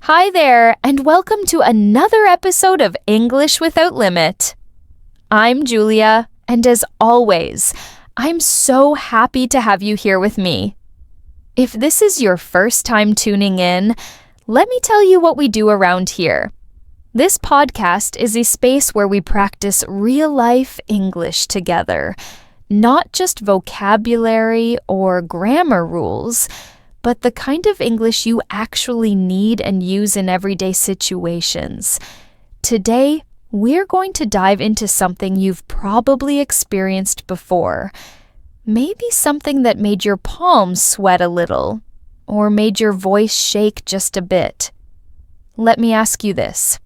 Hi there, and welcome to another episode of English Without Limit. I'm Julia, and as always, I'm so happy to have you here with me. If this is your first time tuning in, let me tell you what we do around here. This podcast is a space where we practice real-life English together, not just vocabulary or grammar rules, but the kind of English you actually need and use in everyday situations. Today, we're going to dive into something you've probably experienced before. Maybe something that made your palms sweat a little, or made your voice shake just a bit. Let me ask you this.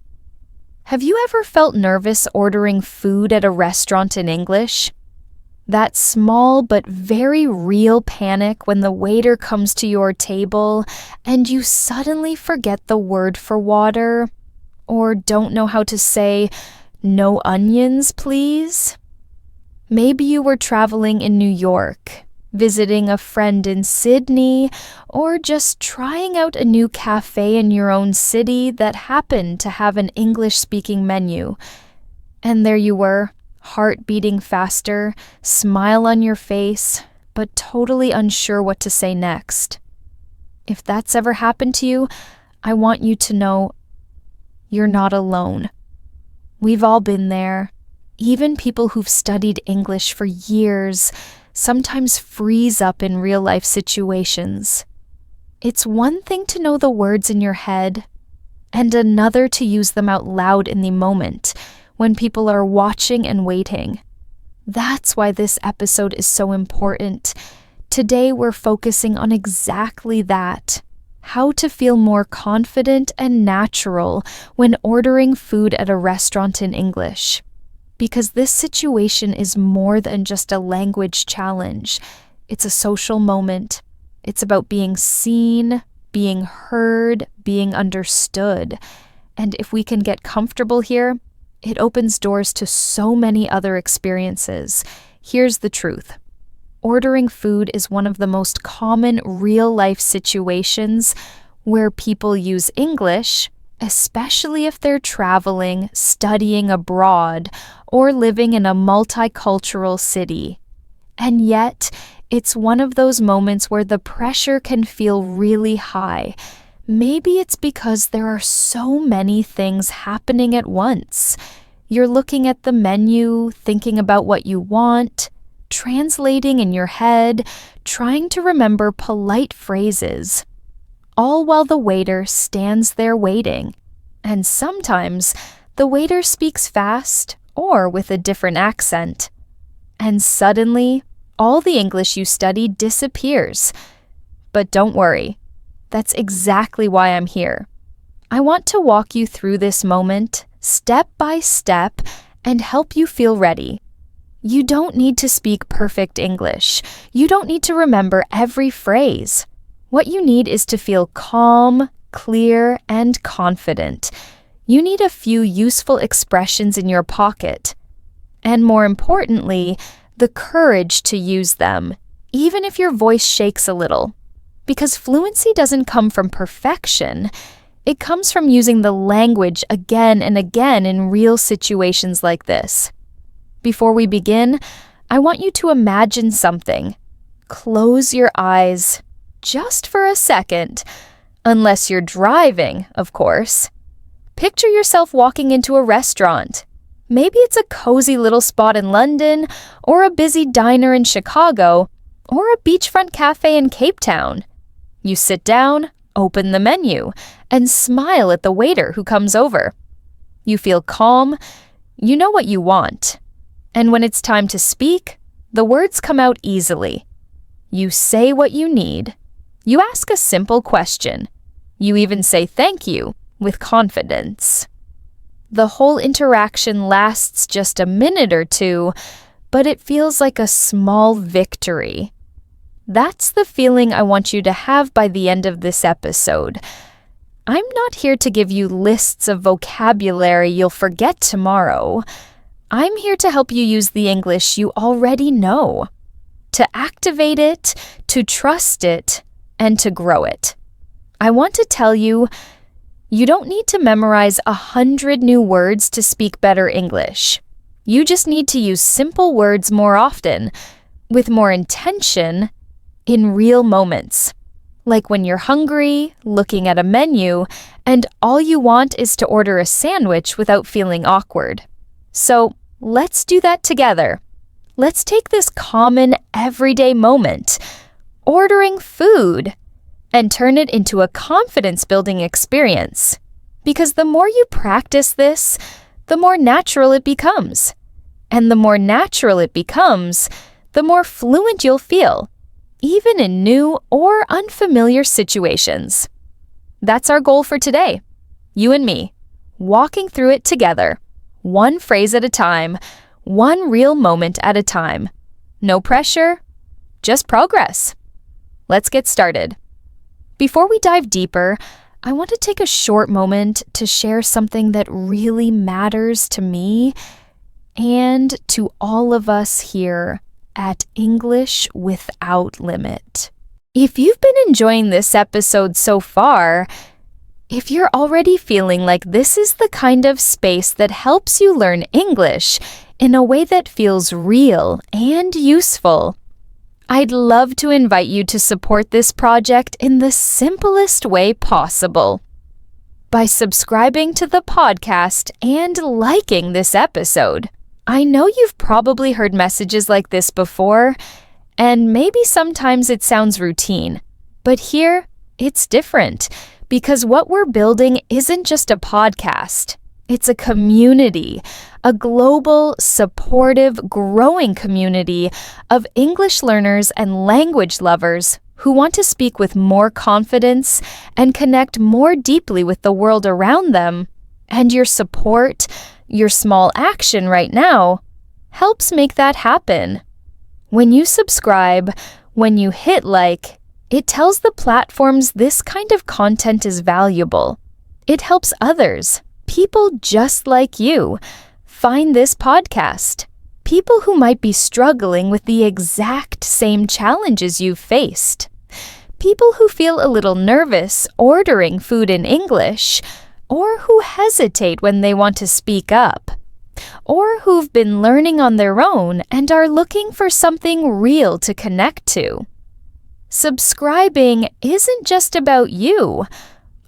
Have you ever felt nervous ordering food at a restaurant in English? That small but very real panic when the waiter comes to your table and you suddenly forget the word for water, or don't know how to say, "No onions, please"? Maybe you were traveling in New York, visiting a friend in Sydney, or just trying out a new cafe in your own city that happened to have an English-speaking menu. And there you were, heart beating faster, smile on your face, but totally unsure what to say next. If that's ever happened to you, I want you to know you're not alone. We've all been there. Even people who've studied English for years sometimes freeze up in real-life situations. It's one thing to know the words in your head, and another to use them out loud in the moment, when people are watching and waiting. That's why this episode is so important. Today we're focusing on exactly that. How to feel more confident and natural when ordering food at a restaurant in English. Because this situation is more than just a language challenge. It's a social moment. It's about being seen, being heard, being understood. And if we can get comfortable here, it opens doors to so many other experiences. Here's the truth. Ordering food is one of the most common real-life situations where people use English, especially if they're traveling, studying abroad, or living in a multicultural city. And yet, it's one of those moments where the pressure can feel really high. Maybe it's because there are so many things happening at once. You're looking at the menu, thinking about what you want, translating in your head, trying to remember polite phrases, all while the waiter stands there waiting. And sometimes the waiter speaks fast or with a different accent. And suddenly, all the English you studied disappears. But don't worry. That's exactly why I'm here. I want to walk you through this moment, step by step, and help you feel ready. You don't need to speak perfect English. You don't need to remember every phrase. What you need is to feel calm, clear, and confident. You need a few useful expressions in your pocket. And more importantly, the courage to use them, even if your voice shakes a little. Because fluency doesn't come from perfection. It comes from using the language again and again in real situations like this. Before we begin, I want you to imagine something. Close your eyes, just for a second. Unless you're driving, of course. Picture yourself walking into a restaurant. Maybe it's a cozy little spot in London, or a busy diner in Chicago, or a beachfront cafe in Cape Town. You sit down, open the menu, and smile at the waiter who comes over. You feel calm, you know what you want. And when it's time to speak, the words come out easily. You say what you need. You ask a simple question. You even say thank you with confidence. The whole interaction lasts just a minute or two, but it feels like a small victory. That's the feeling I want you to have by the end of this episode. I'm not here to give you lists of vocabulary you'll forget tomorrow. I'm here to help you use the English you already know, to activate it, to trust it, and to grow it. I want to tell you, You don't need to memorize 100 new words to speak better English. You just need to use simple words more often, with more intention, in real moments. Like when you're hungry, looking at a menu, and all you want is to order a sandwich without feeling awkward. So let's do that together. Let's take this common everyday moment, ordering food, and turn it into a confidence-building experience. Because the more you practice this, the more natural it becomes. And the more natural it becomes, the more fluent you'll feel, even in new or unfamiliar situations. That's our goal for today. You and me, walking through it together, one phrase at a time, one real moment at a time. No pressure, just progress. Let's get started. Before we dive deeper, I want to take a short moment to share something that really matters to me and to all of us here at English Without Limit. If you've been enjoying this episode so far, if you're already feeling like this is the kind of space that helps you learn English in a way that feels real and useful, I'd love to invite you to support this project in the simplest way possible. By subscribing to the podcast and liking this episode. I know you've probably heard messages like this before, and maybe sometimes it sounds routine. But here, it's different, because what we're building isn't just a podcast. It's a community, a global, supportive, growing community of English learners and language lovers who want to speak with more confidence and connect more deeply with the world around them. And your support, your small action right now, helps make that happen. When you subscribe, when you hit like, it tells the platforms this kind of content is valuable. It helps others, people just like you, find this podcast. People who might be struggling with the exact same challenges you've faced. People who feel a little nervous ordering food in English, or who hesitate when they want to speak up, or who've been learning on their own and are looking for something real to connect to. Subscribing isn't just about you,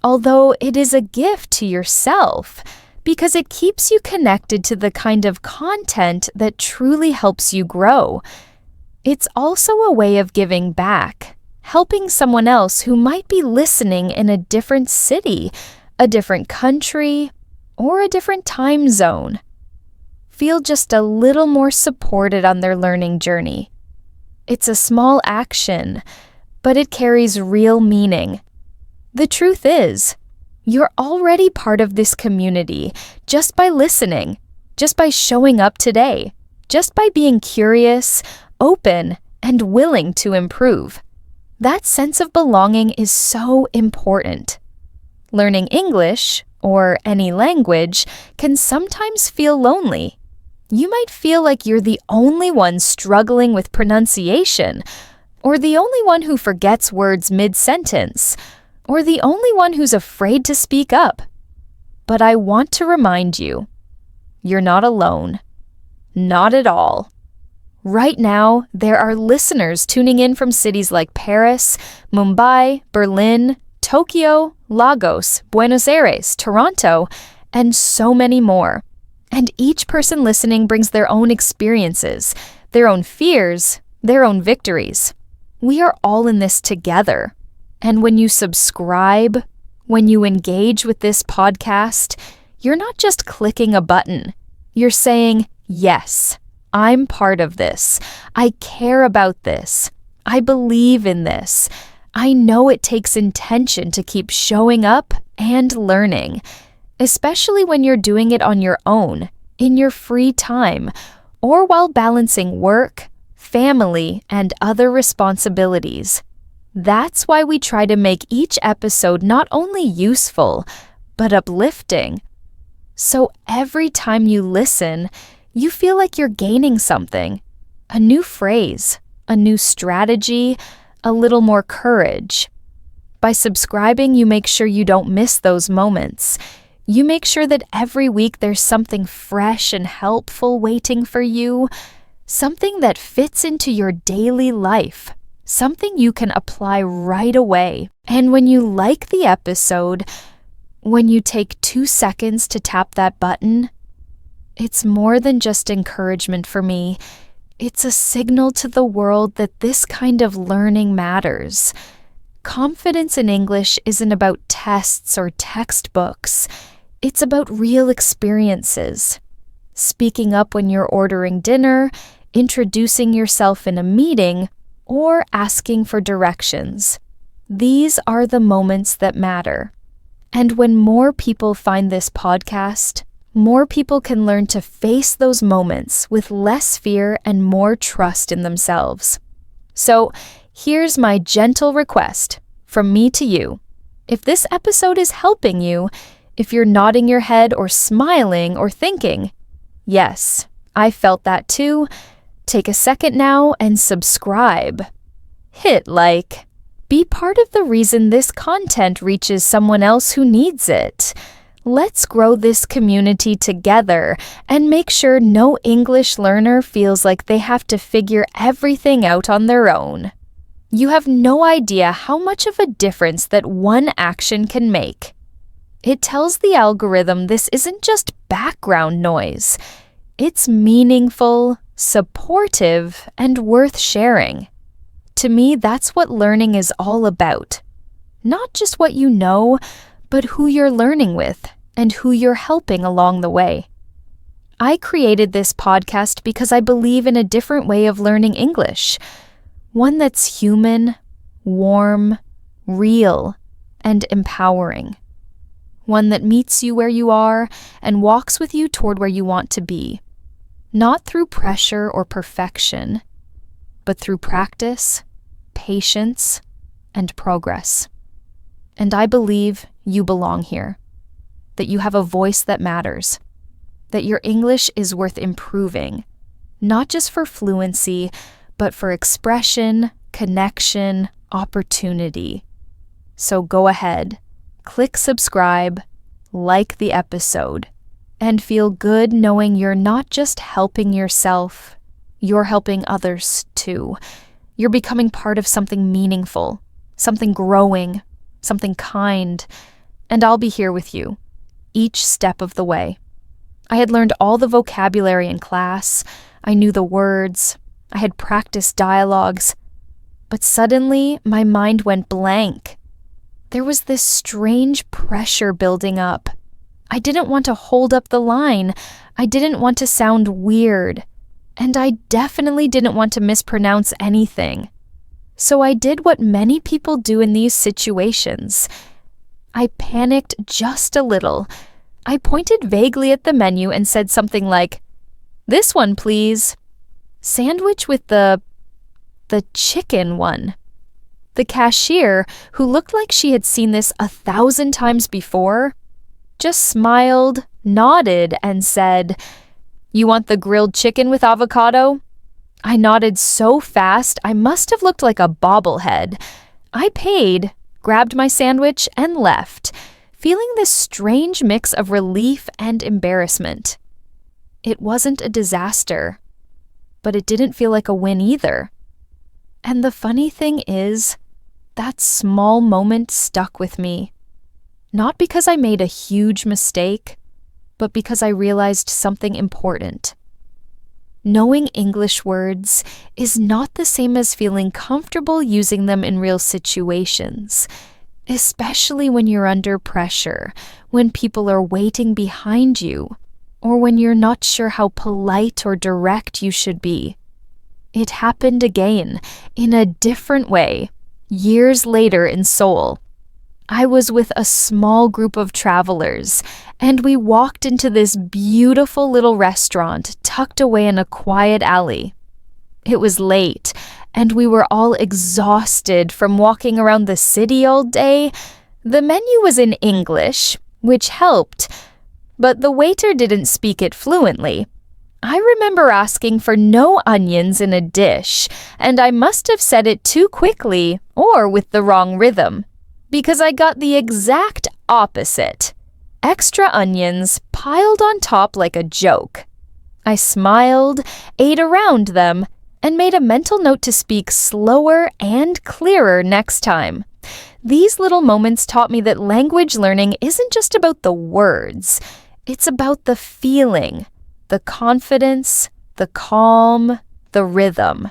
although it is a gift to yourself, because it keeps you connected to the kind of content that truly helps you grow. It's also a way of giving back, helping someone else who might be listening in a different city, a different country, or a different time zone. Feel just a little more supported on their learning journey. It's a small action, but it carries real meaning. The truth is, you're already part of this community just by listening, just by showing up today, just by being curious, open, and willing to improve. That sense of belonging is so important. Learning English, or any language, can sometimes feel lonely. You might feel like you're the only one struggling with pronunciation, or the only one who forgets words mid-sentence, or the only one who's afraid to speak up. But I want to remind you, you're not alone. Not at all. Right now, there are listeners tuning in from cities like Paris, Mumbai, Berlin, Tokyo, Lagos, Buenos Aires, Toronto, and so many more. And each person listening brings their own experiences, their own fears, their own victories. We are all in this together. And when you subscribe, when you engage with this podcast, you're not just clicking a button. You're saying, yes, I'm part of this. I care about this. I believe in this. I know it takes intention to keep showing up and learning, especially when you're doing it on your own, in your free time, or while balancing work, family, and other responsibilities. That's why we try to make each episode not only useful, but uplifting. So every time you listen, you feel like you're gaining something. A new phrase, a new strategy, a little more courage. By subscribing, you make sure you don't miss those moments. You make sure that every week there's something fresh and helpful waiting for you, something that fits into your daily life, something you can apply right away. And when you like the episode, when you take 2 seconds to tap that button, it's more than just encouragement for me. It's a signal to the world that this kind of learning matters. Confidence in English isn't about tests or textbooks. It's about real experiences. Speaking up when you're ordering dinner, introducing yourself in a meeting, or asking for directions. These are the moments that matter. And when more people find this podcast, more people can learn to face those moments with less fear and more trust in themselves. So, here's my gentle request from me to you. If this episode is helping you, if you're nodding your head or smiling or thinking, yes, I felt that too, take a second now and subscribe. Hit like. Be part of the reason this content reaches someone else who needs it. Let's grow this community together and make sure no English learner feels like they have to figure everything out on their own. You have no idea how much of a difference that one action can make. It tells the algorithm this isn't just background noise. It's meaningful, supportive, and worth sharing. To me, that's what learning is all about. Not just what you know, but who you're learning with and who you're helping along the way. I created this podcast because I believe in a different way of learning English. One that's human, warm, real, and empowering. One that meets you where you are and walks with you toward where you want to be. Not through pressure or perfection, but through practice, patience, and progress. And I believe you belong here. That you have a voice that matters. That your English is worth improving. Not just for fluency, but for expression, connection, opportunity. So go ahead, click subscribe, like the episode, and feel good knowing you're not just helping yourself, you're helping others too. You're becoming part of something meaningful, something growing, something kind, and I'll be here with you, each step of the way. I had learned all the vocabulary in class, I knew the words, I had practiced dialogues, but suddenly my mind went blank. There was this strange pressure building up. I didn't want to hold up the line. I didn't want to sound weird. And I definitely didn't want to mispronounce anything. So I did what many people do in these situations. I panicked just a little. I pointed vaguely at the menu and said something like, "This one, please." Sandwich with the chicken one. The cashier, who looked like she had seen this 1,000 times before, just smiled, nodded, and said, "You want the grilled chicken with avocado?" I nodded so fast, I must have looked like a bobblehead. I paid, grabbed my sandwich, and left, feeling this strange mix of relief and embarrassment. It wasn't a disaster, but it didn't feel like a win either. And the funny thing is, that small moment stuck with me. Not because I made a huge mistake, but because I realized something important. Knowing English words is not the same as feeling comfortable using them in real situations, especially when you're under pressure, when people are waiting behind you, or when you're not sure how polite or direct you should be. It happened again, in a different way, years later in Seoul. I was with a small group of travelers, and we walked into this beautiful little restaurant tucked away in a quiet alley. It was late, and we were all exhausted from walking around the city all day. The menu was in English, which helped, but the waiter didn't speak it fluently. I remember asking for no onions in a dish, and I must have said it too quickly or with the wrong rhythm. because I got the exact opposite. Extra onions piled on top like a joke. I smiled, ate around them, and made a mental note to speak slower and clearer next time. These little moments taught me that language learning isn't just about the words. It's about the feeling, the confidence, the calm, the rhythm.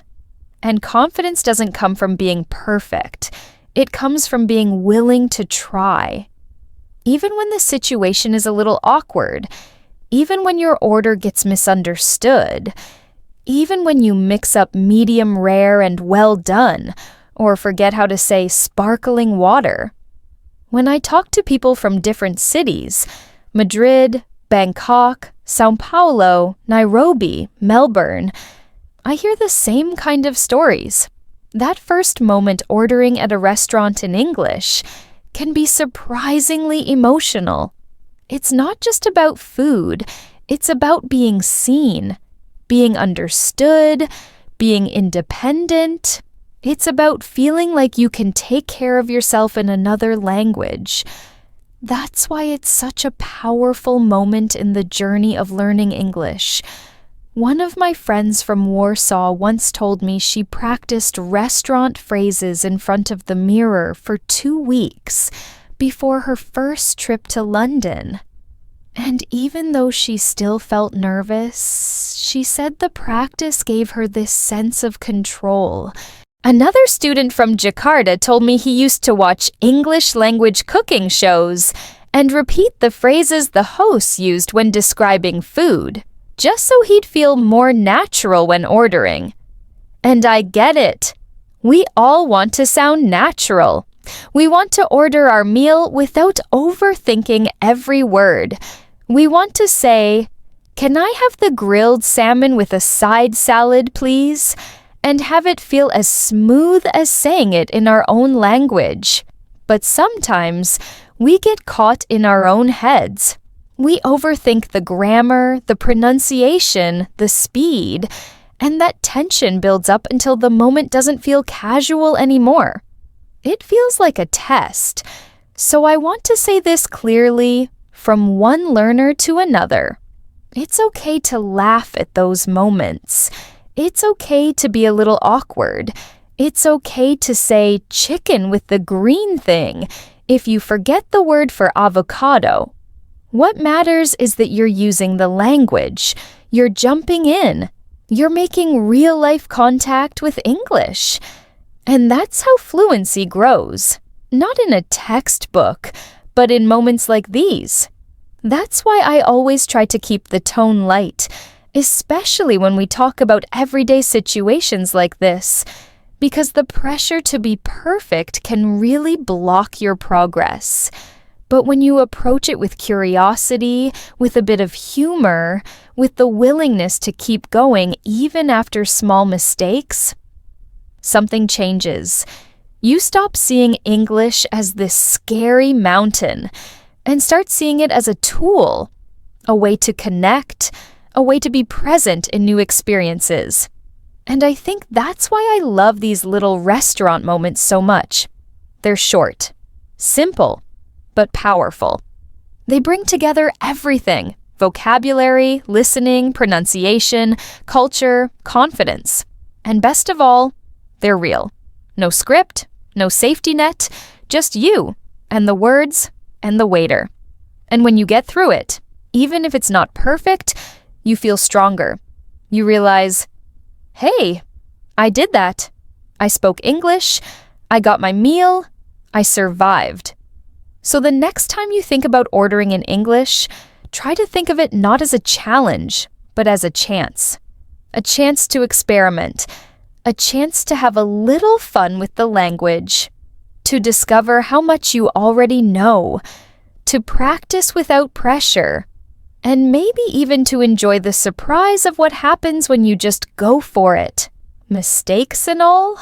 And confidence doesn't come from being perfect. It comes from being willing to try. Even when the situation is a little awkward, even when your order gets misunderstood, even when you mix up medium rare and well done, or forget how to say sparkling water. When I talk to people from different cities, Madrid, Bangkok, Sao Paulo, Nairobi, Melbourne, I hear the same kind of stories. That first moment ordering at a restaurant in English can be surprisingly emotional. It's not just about food, it's about being seen, being understood, being independent. It's about feeling like you can take care of yourself in another language. That's why it's such a powerful moment in the journey of learning English. One of my friends from Warsaw once told me she practiced restaurant phrases in front of the mirror for 2 weeks before her first trip to London. And even though she still felt nervous, she said the practice gave her this sense of control. Another student from Jakarta told me he used to watch English language cooking shows and repeat the phrases the hosts used when describing food, just so he'd feel more natural when ordering. And I get it. We all want to sound natural. We want to order our meal without overthinking every word. We want to say, "Can I have the grilled salmon with a side salad, please?" and have it feel as smooth as saying it in our own language. But sometimes we get caught in our own heads. We overthink the grammar, the pronunciation, the speed, and that tension builds up until the moment doesn't feel casual anymore. It feels like a test. So I want to say this clearly from one learner to another. It's okay to laugh at those moments. It's okay to be a little awkward. It's okay to say chicken with the green thing if you forget the word for avocado. What matters is that you're using the language. You're jumping in. You're making real-life contact with English. And that's how fluency grows. Not in a textbook, but in moments like these. That's why I always try to keep the tone light, especially when we talk about everyday situations like this, because the pressure to be perfect can really block your progress. But when you approach it with curiosity, with a bit of humor, with the willingness to keep going even after small mistakes, something changes. You stop seeing English as this scary mountain and start seeing it as a tool, a way to connect, a way to be present in new experiences. And I think that's why I love these little restaurant moments so much. They're short, simple, but powerful. They bring together everything: vocabulary, listening, pronunciation, culture, confidence. And best of all, they're real. No script, no safety net, just you and the words and the waiter. And when you get through it, even if it's not perfect, you feel stronger. You realize, hey, I did that. I spoke English. I got my meal. I survived. So the next time you think about ordering in English, try to think of it not as a challenge, but as a chance. A chance to experiment. A chance to have a little fun with the language. To discover how much you already know. To practice without pressure. And maybe even to enjoy the surprise of what happens when you just go for it. Mistakes and all.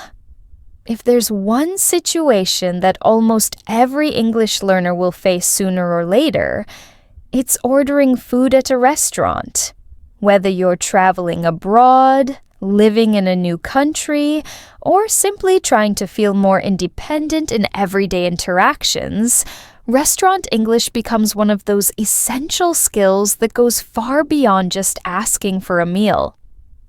If there's one situation that almost every English learner will face sooner or later, it's ordering food at a restaurant. Whether you're traveling abroad, living in a new country, or simply trying to feel more independent in everyday interactions, restaurant English becomes one of those essential skills that goes far beyond just asking for a meal.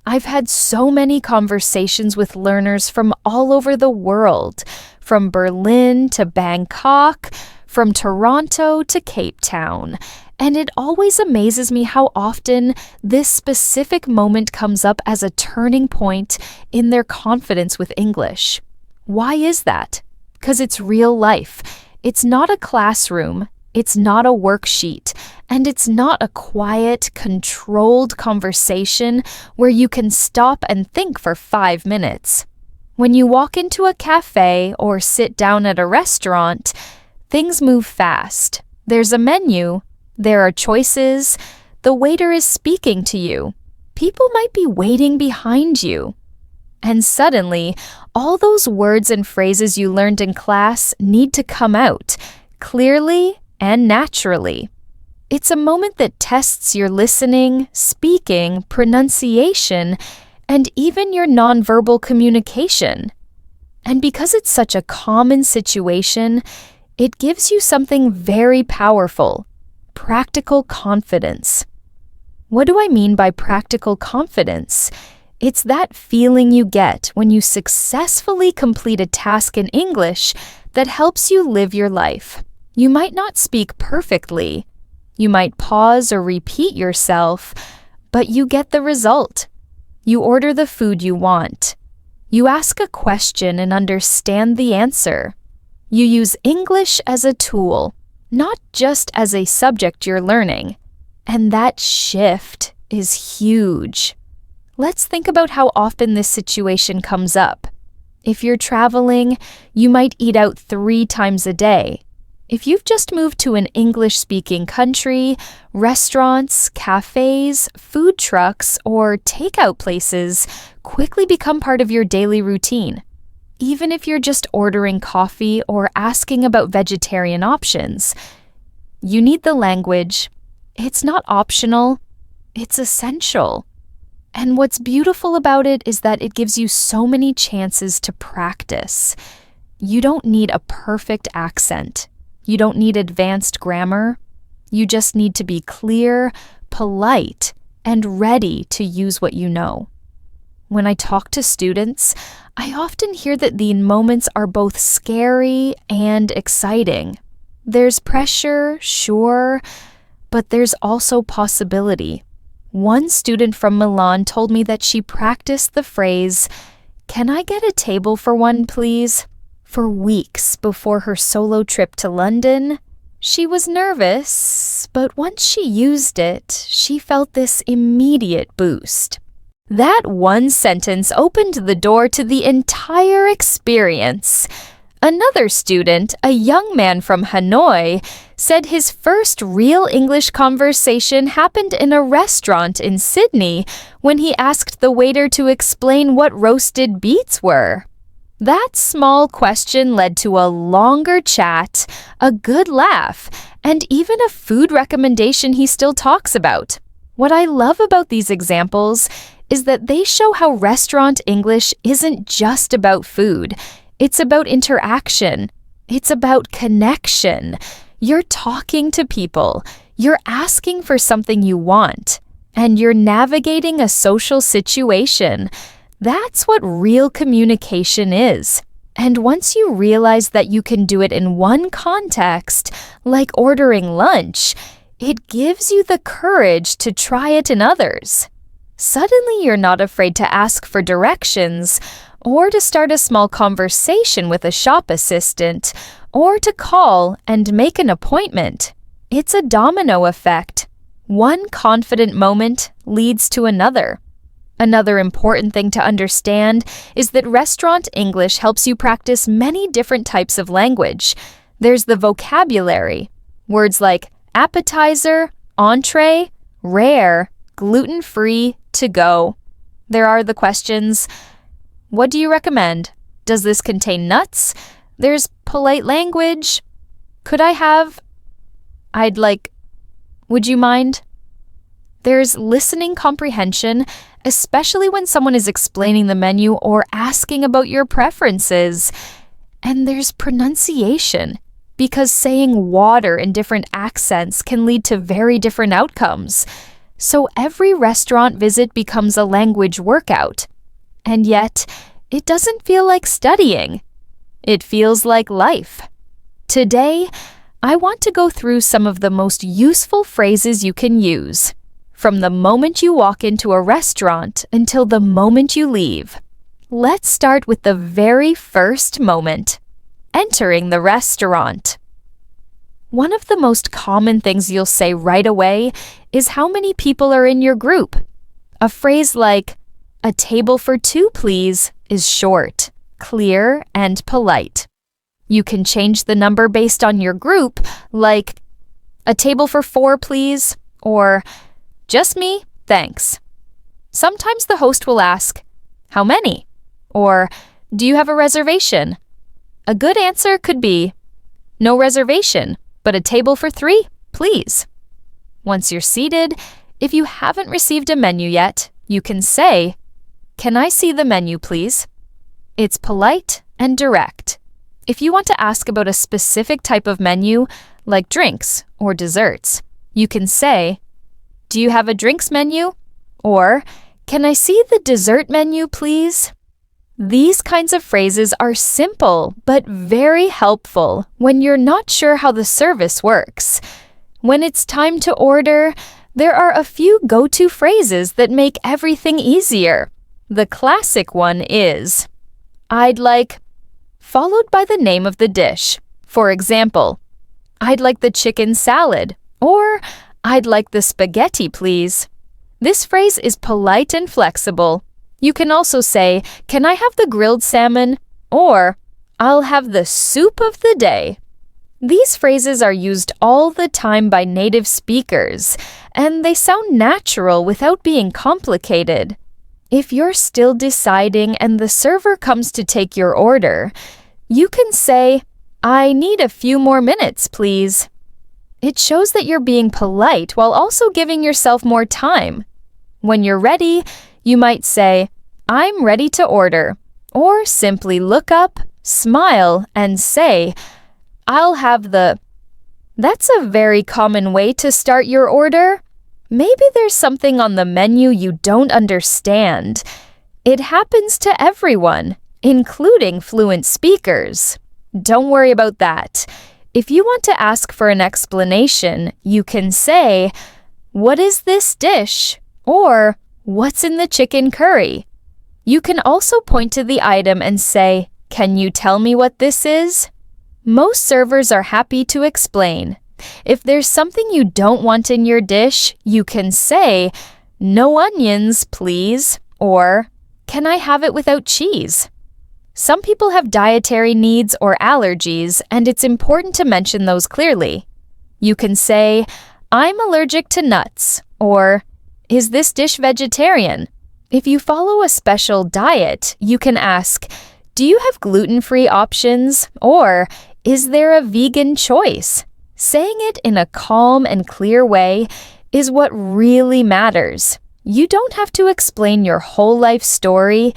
I've had so many conversations with learners from all over the world, from Berlin to Bangkok, from Toronto to Cape Town, and it always amazes me how often this specific moment comes up as a turning point in their confidence with English. Why is that? Because it's real life. It's not a classroom, it's not a worksheet, and it's not a quiet, controlled conversation where you can stop and think for 5 minutes. When you walk into a cafe or sit down at a restaurant, things move fast. There's a menu, there are choices, the waiter is speaking to you. People might be waiting behind you. And suddenly, all those words and phrases you learned in class need to come out, clearly and naturally. It's a moment that tests your listening, speaking, pronunciation, and even your nonverbal communication. And because it's such a common situation, it gives you something very powerful: practical confidence. What do I mean by practical confidence? It's that feeling you get when you successfully complete a task in English that helps you live your life. You might not speak perfectly. You might pause or repeat yourself, but you get the result. You order the food you want. You ask a question and understand the answer. You use English as a tool, not just as a subject you're learning. And that shift is huge. Let's think about how often this situation comes up. If you're traveling, you might eat out 3 times a day. If you've just moved to an English-speaking country, restaurants, cafes, food trucks, or takeout places quickly become part of your daily routine. Even if you're just ordering coffee or asking about vegetarian options, you need the language. It's not optional, it's essential. And what's beautiful about it is that it gives you so many chances to practice. You don't need a perfect accent. You don't need advanced grammar. You just need to be clear, polite, and ready to use what you know. When I talk to students, I often hear that these moments are both scary and exciting. There's pressure, sure, but there's also possibility. One student from Milan told me that she practiced the phrase, "Can I get a table for one, please?" for weeks before her solo trip to London. She was nervous, but once she used it, she felt this immediate boost. That one sentence opened the door to the entire experience. Another student, a young man from Hanoi, said his first real English conversation happened in a restaurant in Sydney when he asked the waiter to explain what roasted beets were. That small question led to a longer chat, a good laugh, and even a food recommendation he still talks about. What I love about these examples is that they show how restaurant English isn't just about food. It's about interaction. It's about connection. You're talking to people. You're asking for something you want. And you're navigating a social situation. That's what real communication is. And once you realize that you can do it in one context, like ordering lunch, it gives you the courage to try it in others. Suddenly you're not afraid to ask for directions, or to start a small conversation with a shop assistant, or to call and make an appointment. It's a domino effect. One confident moment leads to another. Another important thing to understand is that restaurant English helps you practice many different types of language. There's the vocabulary, words like appetizer, entree, rare, gluten-free, to go. There are the questions, what do you recommend? Does this contain nuts? There's polite language. Could I have? I'd like. Would you mind? There's listening comprehension, especially when someone is explaining the menu or asking about your preferences. And there's pronunciation, because saying water in different accents can lead to very different outcomes. So every restaurant visit becomes a language workout. And yet, it doesn't feel like studying. It feels like life. Today, I want to go through some of the most useful phrases you can use, from the moment you walk into a restaurant until the moment you leave. Let's start with the very first moment, entering the restaurant. One of the most common things you'll say right away is how many people are in your group. A phrase like, "A table for two, please," is short, clear, and polite. You can change the number based on your group, like, "A table for four, please," or "Just me, thanks." Sometimes the host will ask, "How many?" or "Do you have a reservation?" A good answer could be, "No reservation, but a table for three, please." Once you're seated, if you haven't received a menu yet, you can say, "Can I see the menu, please?" It's polite and direct. If you want to ask about a specific type of menu, like drinks or desserts, you can say, "Do you have a drinks menu?" or "Can I see the dessert menu, please?" These kinds of phrases are simple but very helpful when you're not sure how the service works. When it's time to order, there are a few go-to phrases that make everything easier. The classic one is, "I'd like," followed by the name of the dish. For example, "I'd like the chicken salad," or "I'd like the spaghetti, please." This phrase is polite and flexible. You can also say, "Can I have the grilled salmon?" or "I'll have the soup of the day." These phrases are used all the time by native speakers, and they sound natural without being complicated. If you're still deciding and the server comes to take your order, you can say, "I need a few more minutes, please." It shows that you're being polite while also giving yourself more time. When you're ready, you might say, "I'm ready to order," or simply look up, smile, and say, "I'll have the..." That's a very common way to start your order. Maybe there's something on the menu you don't understand. It happens to everyone, including fluent speakers. Don't worry about that. If you want to ask for an explanation, you can say, "What is this dish?" or "What's in the chicken curry?" You can also point to the item and say, "Can you tell me what this is?" Most servers are happy to explain. If there's something you don't want in your dish, you can say, "No onions, please," or "Can I have it without cheese?" Some people have dietary needs or allergies, and it's important to mention those clearly. You can say, "I'm allergic to nuts," or "Is this dish vegetarian?" If you follow a special diet, you can ask, "Do you have gluten-free options?" or "Is there a vegan choice?" Saying it in a calm and clear way is what really matters. You don't have to explain your whole life story.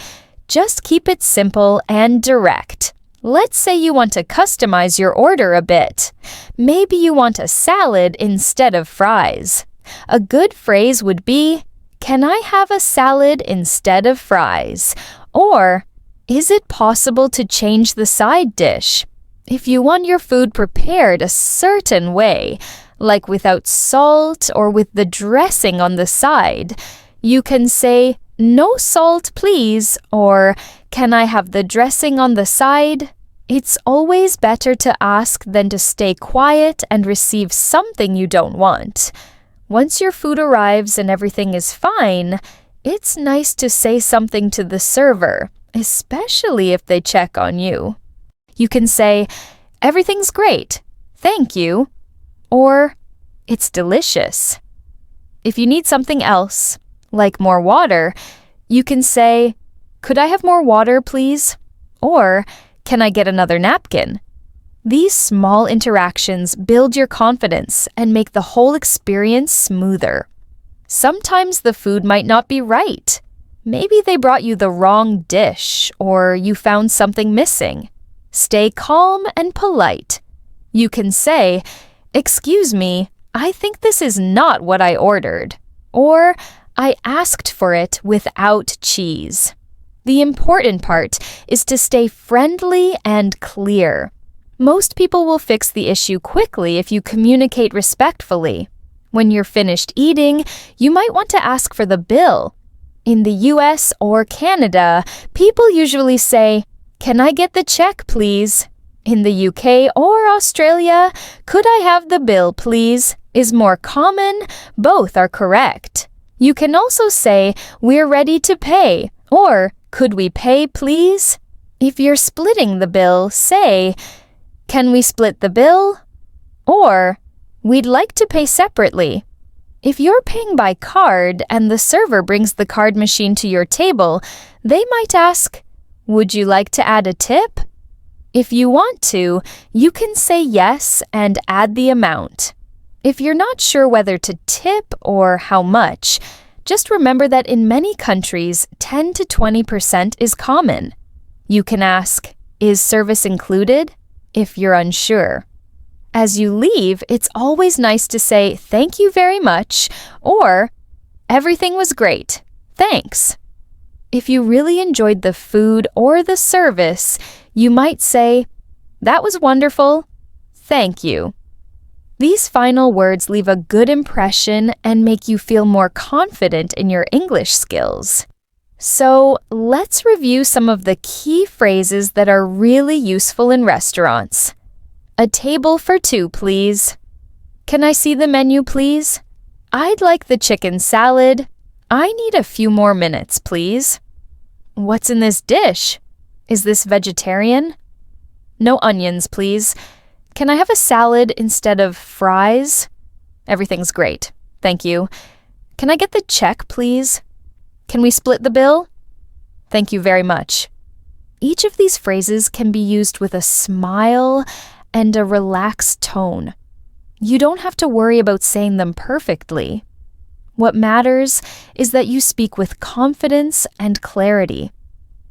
Just keep it simple and direct. Let's say you want to customize your order a bit. Maybe you want a salad instead of fries. A good phrase would be, "Can I have a salad instead of fries?" Or, "Is it possible to change the side dish?" If you want your food prepared a certain way, like without salt or with the dressing on the side, you can say, "No salt, please," or "Can I have the dressing on the side?" It's always better to ask than to stay quiet and receive something you don't want. Once your food arrives and everything is fine, it's nice to say something to the server, especially if they check on you. You can say, "Everything's great, thank you," or "It's delicious." If you need something else, like more water, you can say, "Could I have more water, please?" or "Can I get another napkin?" These small interactions build your confidence and make the whole experience smoother. Sometimes the food might not be right. Maybe they brought you the wrong dish or you found something missing. Stay calm and polite. You can say, "Excuse me, I think this is not what I ordered," or "I asked for it without cheese." The important part is to stay friendly and clear. Most people will fix the issue quickly if you communicate respectfully. When you're finished eating, you might want to ask for the bill. In the US or Canada, people usually say, "Can I get the check, please?" In the UK or Australia, "Could I have the bill, please?" is more common. Both are correct. You can also say, "We're ready to pay," or "Could we pay, please?" If you're splitting the bill, say, "Can we split the bill?" or "We'd like to pay separately." If you're paying by card and the server brings the card machine to your table, they might ask, "Would you like to add a tip?" If you want to, you can say yes and add the amount. If you're not sure whether to tip or how much, just remember that in many countries, 10 to 20% is common. You can ask, "Is service included?" if you're unsure. As you leave, it's always nice to say, "Thank you very much," or "Everything was great. Thanks." If you really enjoyed the food or the service, you might say, "That was wonderful. Thank you." These final words leave a good impression and make you feel more confident in your English skills. So, let's review some of the key phrases that are really useful in restaurants. "A table for two, please." "Can I see the menu, please?" "I'd like the chicken salad." "I need a few more minutes, please." "What's in this dish? Is this vegetarian?" "No onions, please." "Can I have a salad instead of fries?" "Everything's great. Thank you." "Can I get the check, please?" "Can we split the bill?" "Thank you very much." Each of these phrases can be used with a smile and a relaxed tone. You don't have to worry about saying them perfectly. What matters is that you speak with confidence and clarity.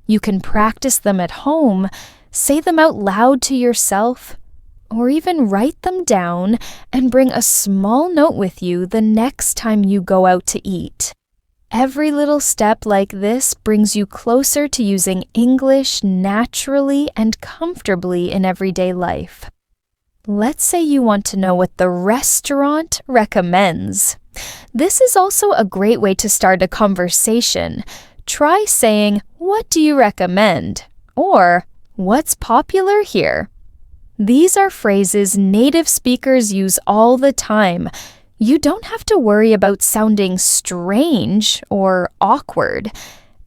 You can practice them at home, say them out loud to yourself, or even write them down and bring a small note with you the next time you go out to eat. Every little step like this brings you closer to using English naturally and comfortably in everyday life. Let's say you want to know what the restaurant recommends. This is also a great way to start a conversation. Try saying, "What do you recommend?" or "What's popular here?" These are phrases native speakers use all the time. You don't have to worry about sounding strange or awkward.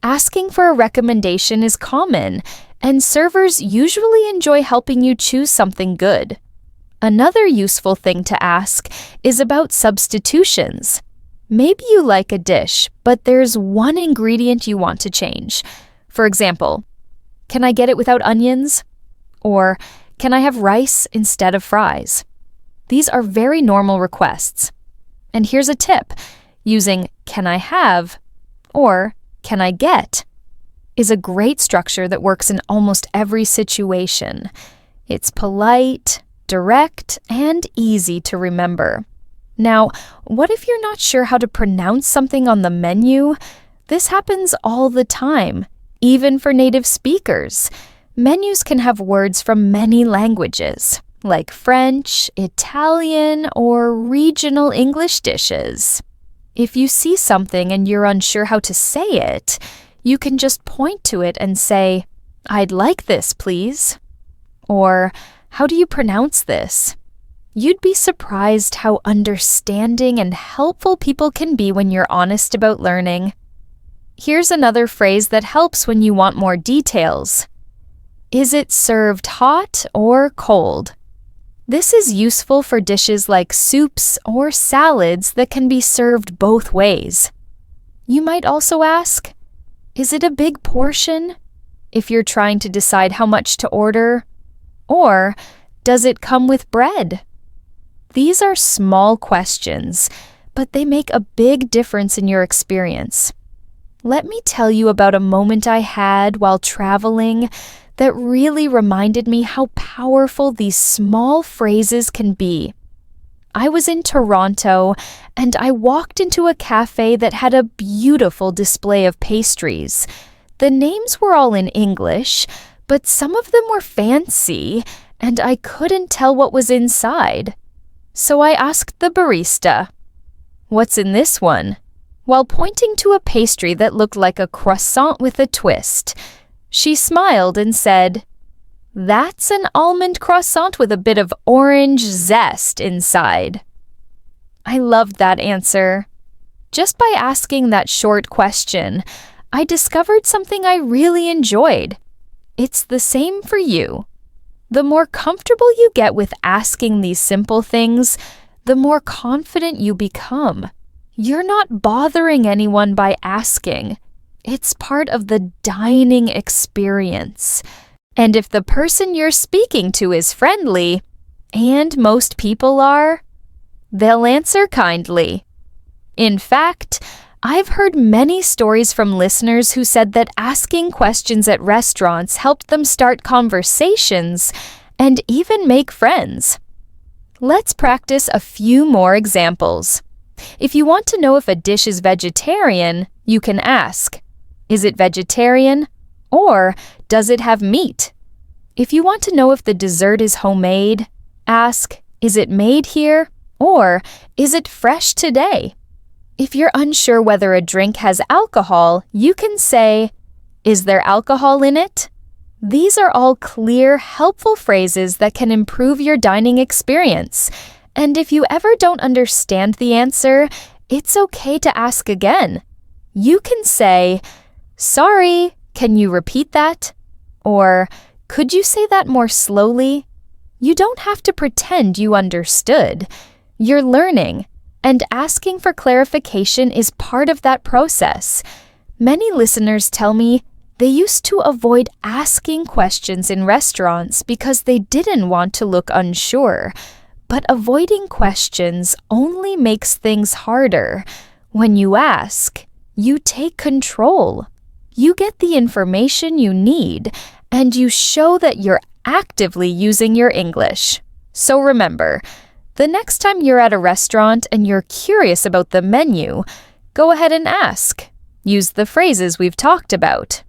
Asking for a recommendation is common, and servers usually enjoy helping you choose something good. Another useful thing to ask is about substitutions. Maybe you like a dish, but there's one ingredient you want to change. For example, "Can I get it without onions?" or "Can I have rice instead of fries?" These are very normal requests. And here's a tip. Using "Can I have?" or "Can I get?" is a great structure that works in almost every situation. It's polite, direct, and easy to remember. Now, what if you're not sure how to pronounce something on the menu? This happens all the time, even for native speakers. Menus can have words from many languages, like French, Italian, or regional English dishes. If you see something and you're unsure how to say it, you can just point to it and say, "I'd like this, please." Or, "How do you pronounce this?" You'd be surprised how understanding and helpful people can be when you're honest about learning. Here's another phrase that helps when you want more details. Is it served hot or cold? This is useful for dishes like soups or salads that can be served both ways. You might also ask, is it a big portion? If you're trying to decide how much to order. Or, does it come with bread? These are small questions, but they make a big difference in your experience. let me tell you about a moment I had while traveling that really reminded me how powerful these small phrases can be. I was in Toronto, and I walked into a cafe that had a beautiful display of pastries. The names were all in English, but some of them were fancy, and I couldn't tell what was inside. So I asked the barista, "What's in this one?" while pointing to a pastry that looked like a croissant with a twist. She smiled and said, "That's an almond croissant with a bit of orange zest inside." I loved that answer. Just by asking that short question, I discovered something I really enjoyed. It's the same for you. The more comfortable you get with asking these simple things, the more confident you become. You're not bothering anyone by asking. It's part of the dining experience. And if the person you're speaking to is friendly, and most people are, they'll answer kindly. In fact, I've heard many stories from listeners who said that asking questions at restaurants helped them start conversations and even make friends. Let's practice a few more examples. If you want to know if a dish is vegetarian, you can ask, "Is it vegetarian?" or "Does it have meat?" If you want to know if the dessert is homemade, ask, "Is it made here?" or "Is it fresh today?" If you're unsure whether a drink has alcohol, you can say, "Is there alcohol in it?" These are all clear, helpful phrases that can improve your dining experience. And if you ever don't understand the answer, it's okay to ask again. You can say, "Sorry, can you repeat that?" Or, "Could you say that more slowly?" You don't have to pretend you understood. You're learning, and asking for clarification is part of that process. Many listeners tell me they used to avoid asking questions in restaurants because they didn't want to look unsure. But avoiding questions only makes things harder. When you ask, you take control. You get the information you need, and you show that you're actively using your English. So remember, the next time you're at a restaurant and you're curious about the menu, go ahead and ask. Use the phrases we've talked about.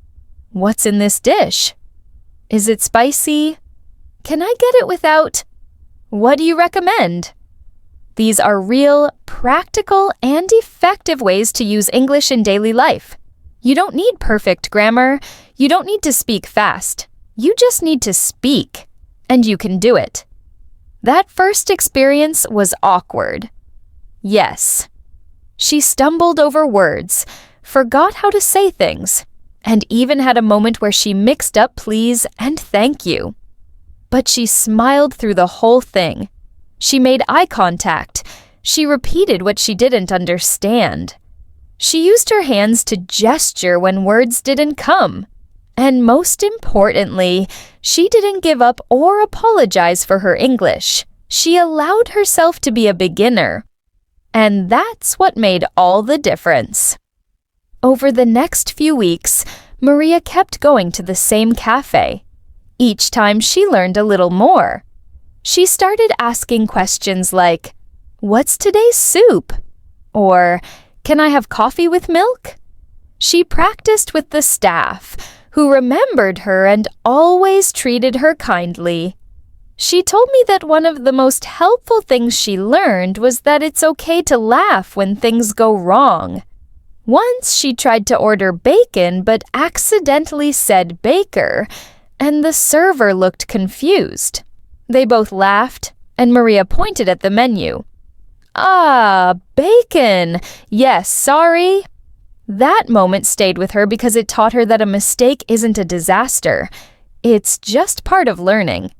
"What's in this dish?" "Is it spicy?" "Can I get it without?" "What do you recommend?" These are real, practical, and effective ways to use English in daily life. You don't need perfect grammar. You don't need to speak fast. You just need to speak, and you can do it. That first experience was awkward. Yes. She stumbled over words, forgot how to say things, and even had a moment where she mixed up please and thank you. But she smiled through the whole thing. She made eye contact. She repeated what she didn't understand. She used her hands to gesture when words didn't come. And most importantly, she didn't give up or apologize for her English. She allowed herself to be a beginner. And that's what made all the difference. Over the next few weeks, Maria kept going to the same cafe. Each time she learned a little more. She started asking questions like, "What's today's soup?" Or, "Can I have coffee with milk?" She practiced with the staff, who remembered her and always treated her kindly. She told me that one of the most helpful things she learned was that it's okay to laugh when things go wrong. Once she tried to order bacon but accidentally said baker, and the server looked confused. They both laughed, and Maria pointed at the menu. "Ah, bacon! Yes, sorry." That moment stayed with her because it taught her that a mistake isn't a disaster. It's just part of learning.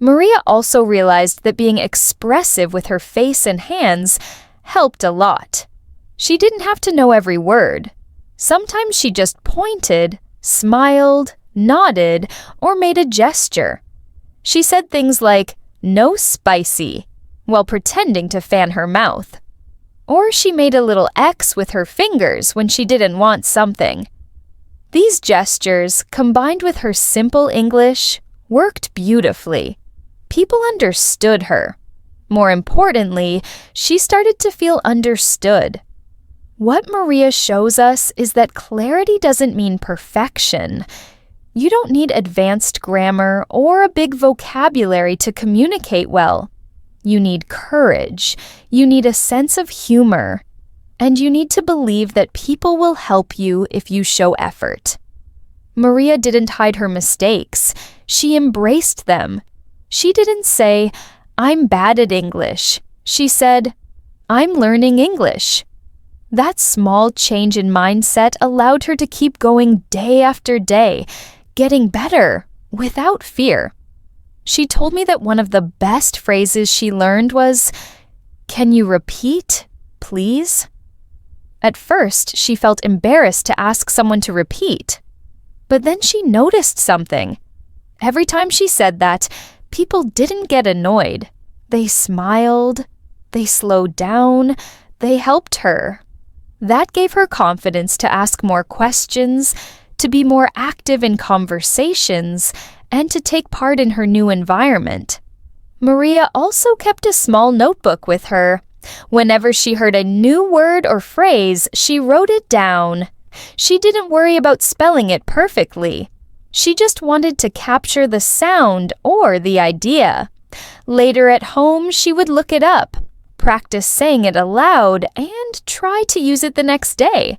Maria also realized that being expressive with her face and hands helped a lot. She didn't have to know every word. Sometimes she just pointed, smiled, nodded, or made a gesture. She said things like, "No spicy," while pretending to fan her mouth. Or she made a little X with her fingers when she didn't want something. These gestures, combined with her simple English, worked beautifully. People understood her. More importantly, she started to feel understood. What Maria shows us is that clarity doesn't mean perfection. You don't need advanced grammar or a big vocabulary to communicate well. You need courage, you need a sense of humor, and you need to believe that people will help you if you show effort. Maria didn't hide her mistakes. She embraced them. She didn't say, "I'm bad at English." She said, "I'm learning English." That small change in mindset allowed her to keep going day after day, getting better without fear. She told me that one of the best phrases she learned was, "Can you repeat, please?" At first, she felt embarrassed to ask someone to repeat. But then she noticed something. Every time she said that, people didn't get annoyed. They smiled, they slowed down, they helped her. That gave her confidence to ask more questions, to be more active in conversations, and to take part in her new environment. Maria also kept a small notebook with her. Whenever she heard a new word or phrase, she wrote it down. She didn't worry about spelling it perfectly. She just wanted to capture the sound or the idea. Later at home, she would look it up, practice saying it aloud, and try to use it the next day.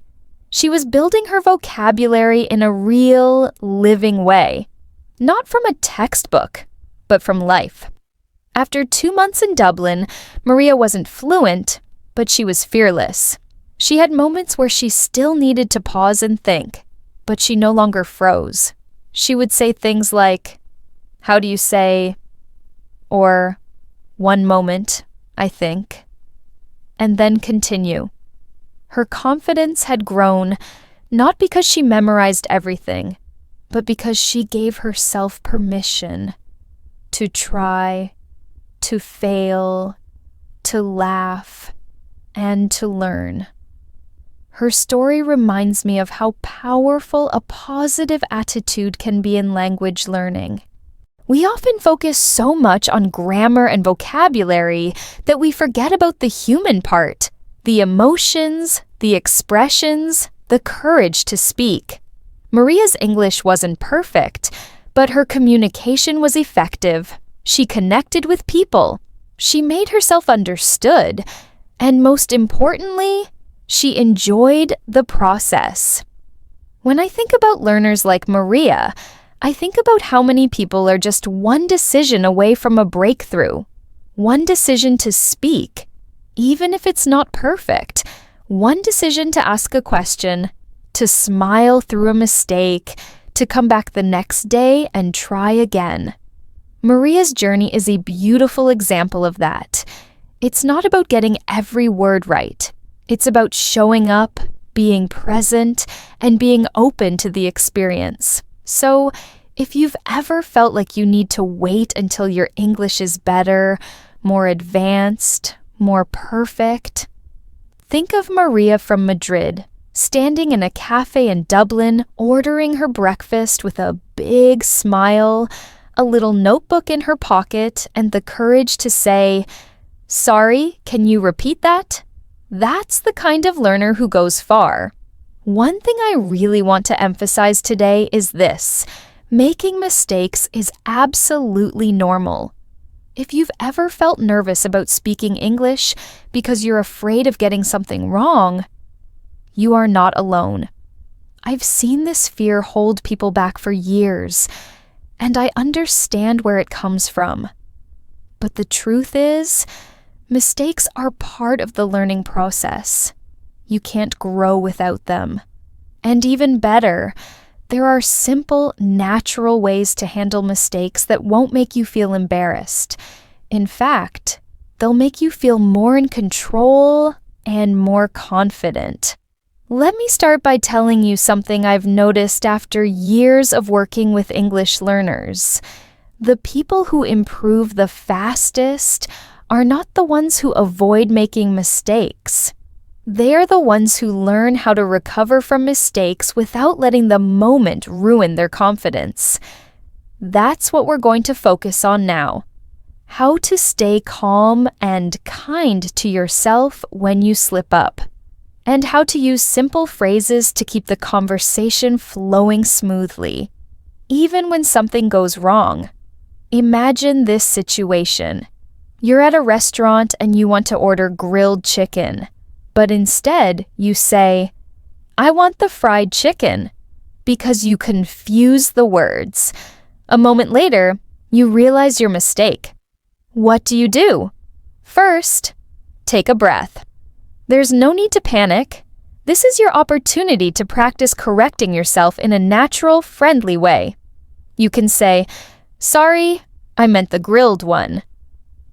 She was building her vocabulary in a real, living way. Not from a textbook, but from life. After 2 months in Dublin, Maria wasn't fluent, but she was fearless. She had moments where she still needed to pause and think, but she no longer froze. She would say things like, "How do you say?" or "One moment, I think," and then continue. Her confidence had grown, not because she memorized everything, but because she gave herself permission to try, to fail, to laugh, and to learn. Her story reminds me of how powerful a positive attitude can be in language learning. We often focus so much on grammar and vocabulary that we forget about the human part, the emotions, the expressions, the courage to speak. Maria's English wasn't perfect, but her communication was effective. She connected with people. She made herself understood. And most importantly, she enjoyed the process. When I think about learners like Maria, I think about how many people are just one decision away from a breakthrough. One decision to speak, even if it's not perfect. One decision to ask a question, to smile through a mistake, to come back the next day and try again. Maria's journey is a beautiful example of that. It's not about getting every word right. It's about showing up, being present, and being open to the experience. So, if you've ever felt like you need to wait until your English is better, more advanced, more perfect, think of Maria from Madrid, standing in a cafe in Dublin, ordering her breakfast with a big smile, a little notebook in her pocket, and the courage to say, "Sorry, can you repeat that?" That's the kind of learner who goes far. One thing I really want to emphasize today is this: making mistakes is absolutely normal. If you've ever felt nervous about speaking English because you're afraid of getting something wrong, you are not alone. I've seen this fear hold people back for years, and I understand where it comes from. But the truth is, mistakes are part of the learning process. You can't grow without them. And even better, there are simple, natural ways to handle mistakes that won't make you feel embarrassed. In fact, they'll make you feel more in control and more confident. Let me start by telling you something I've noticed after years of working with English learners. The people who improve the fastest are not the ones who avoid making mistakes. They are the ones who learn how to recover from mistakes without letting the moment ruin their confidence. That's what we're going to focus on now. How to stay calm and kind to yourself when you slip up. And how to use simple phrases to keep the conversation flowing smoothly, even when something goes wrong. Imagine this situation. You're at a restaurant and you want to order grilled chicken, but instead you say, "I want the fried chicken," because you confuse the words. A moment later, you realize your mistake. What do? First, take a breath. There's no need to panic. This is your opportunity to practice correcting yourself in a natural, friendly way. You can say, "Sorry, I meant the grilled one."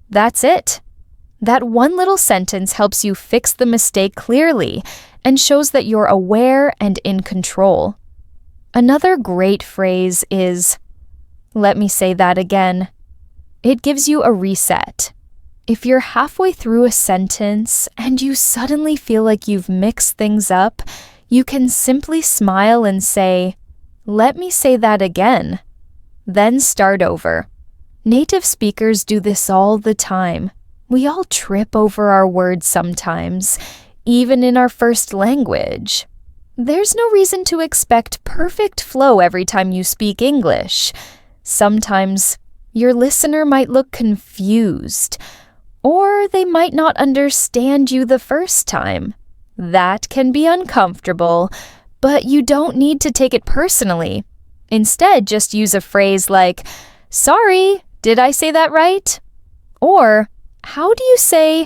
That's it. That one little sentence helps you fix the mistake clearly and shows that you're aware and in control. Another great phrase is, "Let me say that again." It gives you a reset. If you're halfway through a sentence and you suddenly feel like you've mixed things up, you can simply smile and say, "Let me say that again." Then start over. Native speakers do this all the time. We all trip over our words sometimes, even in our first language. There's no reason to expect perfect flow every time you speak English. Sometimes your listener might look confused, or they might not understand you the first time. That can be uncomfortable, but you don't need to take it personally. Instead, just use a phrase like, "Sorry, did I say that right?" Or, how do you say,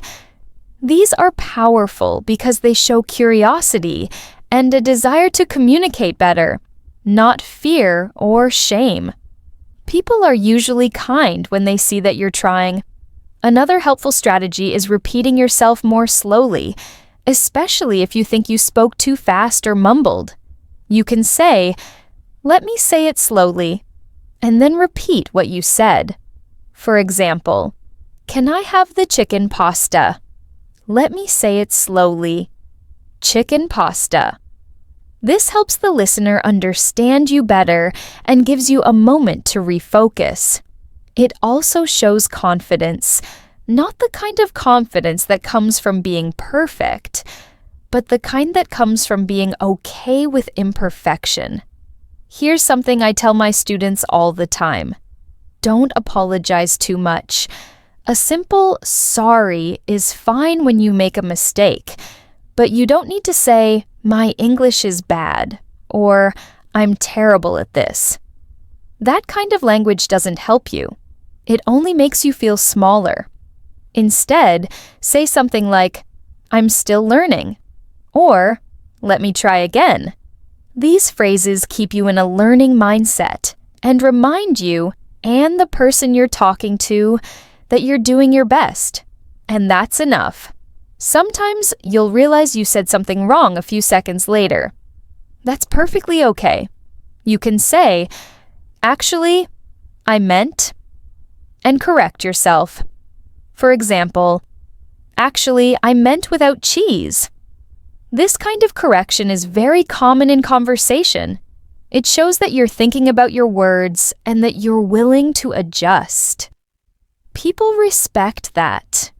"These are powerful because they show curiosity and a desire to communicate better, not fear or shame." People are usually kind when they see that you're trying. Another helpful strategy is repeating yourself more slowly, especially if you think you spoke too fast or mumbled. You can say, "Let me say it slowly," and then repeat what you said. For example, "Can I have the chicken pasta?" Let me say it slowly. Chicken pasta. This helps the listener understand you better and gives you a moment to refocus. It also shows confidence, not the kind of confidence that comes from being perfect, but the kind that comes from being okay with imperfection. Here's something I tell my students all the time. Don't apologize too much. A simple "sorry" is fine when you make a mistake, but you don't need to say, "My English is bad," or "I'm terrible at this." That kind of language doesn't help you. It only makes you feel smaller. Instead, say something like, "I'm still learning," or "Let me try again." These phrases keep you in a learning mindset and remind you and the person you're talking to that you're doing your best. And that's enough. Sometimes you'll realize you said something wrong a few seconds later. That's perfectly okay. You can say, "Actually, I meant," and correct yourself. For example, "Actually, I meant without cheese." This kind of correction is very common in conversation. It shows that you're thinking about your words and that you're willing to adjust. People respect that.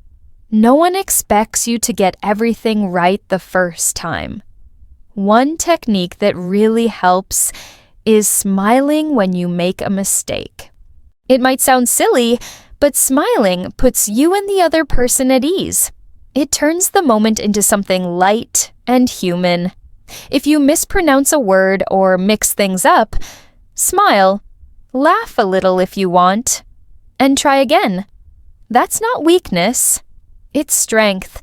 No one expects you to get everything right the first time. One technique that really helps is smiling when you make a mistake. It might sound silly, but smiling puts you and the other person at ease. It turns the moment into something light and human. If you mispronounce a word or mix things up, smile, laugh a little if you want, and try again. That's not weakness. It's strength.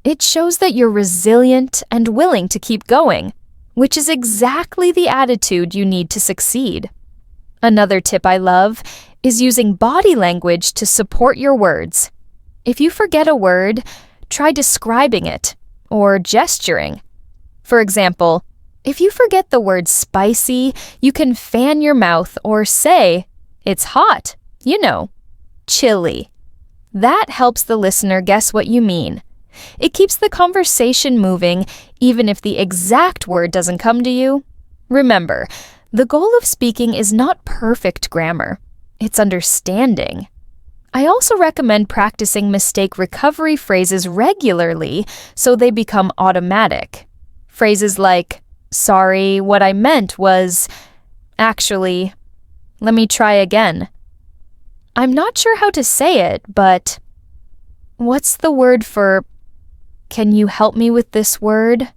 It shows that you're resilient and willing to keep going, which is exactly the attitude you need to succeed. Another tip I love is using body language to support your words. If you forget a word, try describing it or gesturing. For example, if you forget the word spicy, you can fan your mouth or say, "It's hot, chilly." That helps the listener guess what you mean It keeps the conversation moving, even if the exact word doesn't come to you. Remember, the goal of speaking is not perfect grammar. It's understanding. I also recommend practicing mistake recovery phrases regularly so they become automatic. Phrases like, "Sorry, what I meant was, actually, let me try again. I'm not sure how to say it, but what's the word for, can you help me with this word?"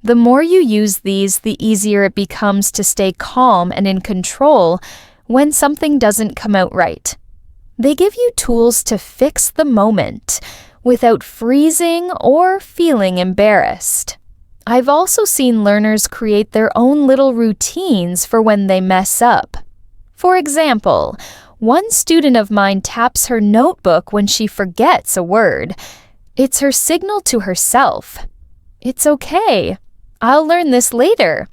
The more you use these, the easier it becomes to stay calm and in control when something doesn't come out right. They give you tools to fix the moment without freezing or feeling embarrassed. I've also seen learners create their own little routines for when they mess up. For example, one student of mine taps her notebook when she forgets a word. It's her signal to herself. It's okay. I'll learn this later.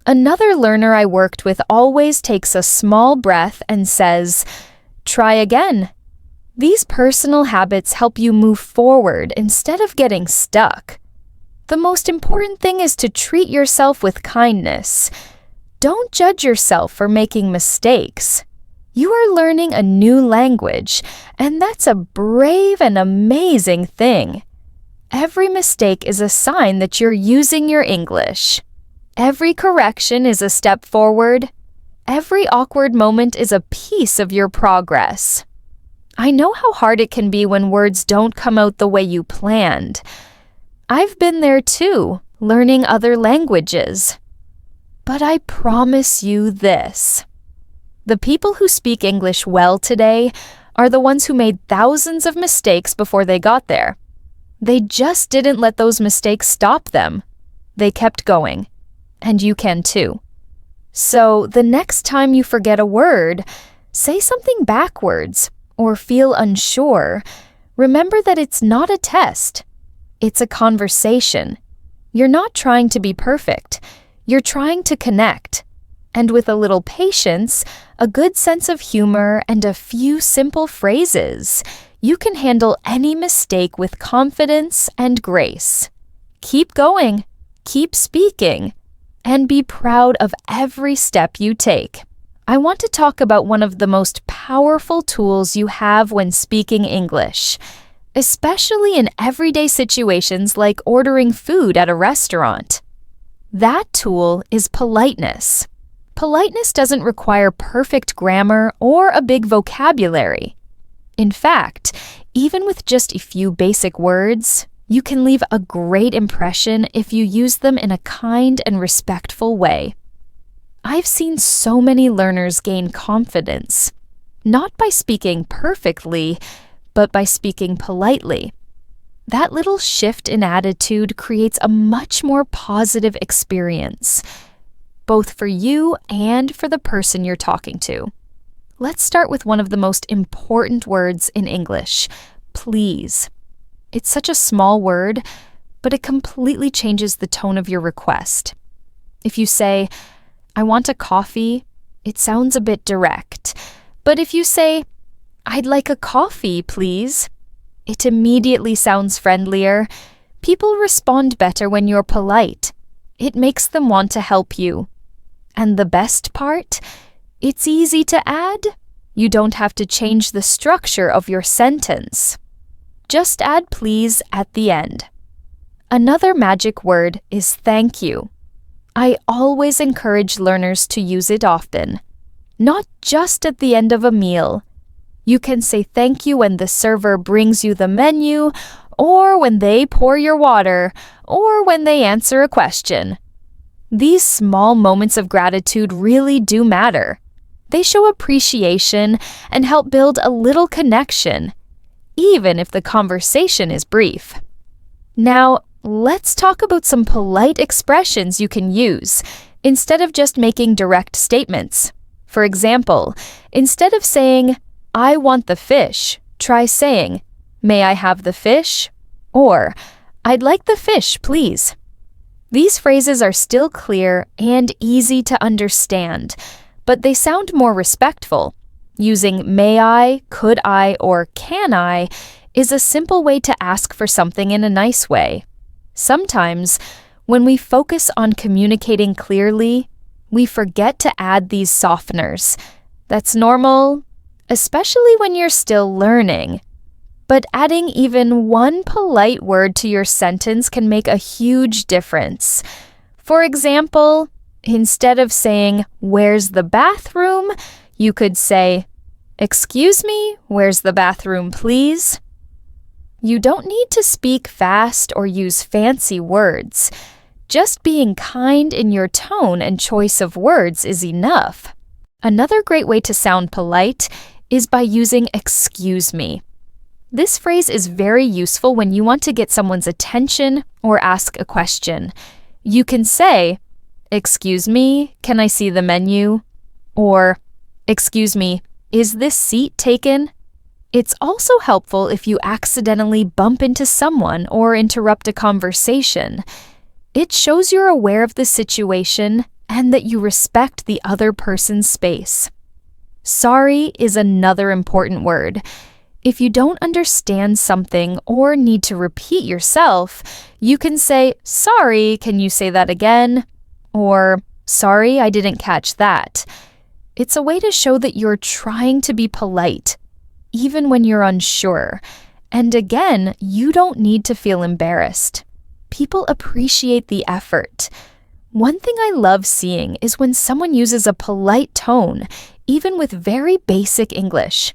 Another learner I worked with always takes a small breath and says, "Try again." These personal habits help you move forward instead of getting stuck. The most important thing is to treat yourself with kindness. Don't judge yourself for making mistakes. You are learning a new language, and that's a brave and amazing thing. Every mistake is a sign that you're using your English. Every correction is a step forward. Every awkward moment is a piece of your progress. I know how hard it can be when words don't come out the way you planned. I've been there too, learning other languages. But I promise you this. The people who speak English well today are the ones who made thousands of mistakes before they got there. They just didn't let those mistakes stop them. They kept going. And you can too. So the next time you forget a word, say something backwards or feel unsure. Remember that it's not a test. It's a conversation. You're not trying to be perfect. You're trying to connect. And with a little patience, a good sense of humor, and a few simple phrases, you can handle any mistake with confidence and grace. Keep going, keep speaking, and be proud of every step you take. I want to talk about one of the most powerful tools you have when speaking English, especially in everyday situations like ordering food at a restaurant. That tool is politeness. Politeness doesn't require perfect grammar or a big vocabulary. In fact, even with just a few basic words, you can leave a great impression if you use them in a kind and respectful way. I've seen so many learners gain confidence, not by speaking perfectly, but by speaking politely. That little shift in attitude creates a much more positive experience, both for you and for the person you're talking to. Let's start with one of the most important words in English, please. It's such a small word, but it completely changes the tone of your request. If you say, "I want a coffee," it sounds a bit direct. But if you say, "I'd like a coffee, please," it immediately sounds friendlier. People respond better when you're polite. It makes them want to help you. And the best part? It's easy to add. You don't have to change the structure of your sentence. Just add please at the end. Another magic word is thank you. I always encourage learners to use it often, not just at the end of a meal. You can say thank you when the server brings you the menu, or when they pour your water, or when they answer a question. These small moments of gratitude really do matter. They show appreciation and help build a little connection, even if the conversation is brief. Now, let's talk about some polite expressions you can use instead of just making direct statements. For example, instead of saying, "I want the fish," try saying, "May I have the fish?" Or, "I'd like the fish, please." These phrases are still clear and easy to understand, but they sound more respectful. Using may I, could I, or can I is a simple way to ask for something in a nice way. Sometimes, when we focus on communicating clearly, we forget to add these softeners. That's normal, especially when you're still learning. But adding even one polite word to your sentence can make a huge difference. For example, instead of saying, "Where's the bathroom?" you could say, "Excuse me, where's the bathroom, please?" You don't need to speak fast or use fancy words. Just being kind in your tone and choice of words is enough. Another great way to sound polite is by using "excuse me." This phrase is very useful when you want to get someone's attention or ask a question. You can say, "Excuse me, can I see the menu?" Or, "Excuse me, is this seat taken?" It's also helpful if you accidentally bump into someone or interrupt a conversation. It shows you're aware of the situation and that you respect the other person's space. Sorry is another important word. If you don't understand something or need to repeat yourself, you can say, "Sorry, can you say that again?" Or, "Sorry, I didn't catch that." It's a way to show that you're trying to be polite, even when you're unsure. And again, you don't need to feel embarrassed. People appreciate the effort. One thing I love seeing is when someone uses a polite tone, even with very basic English.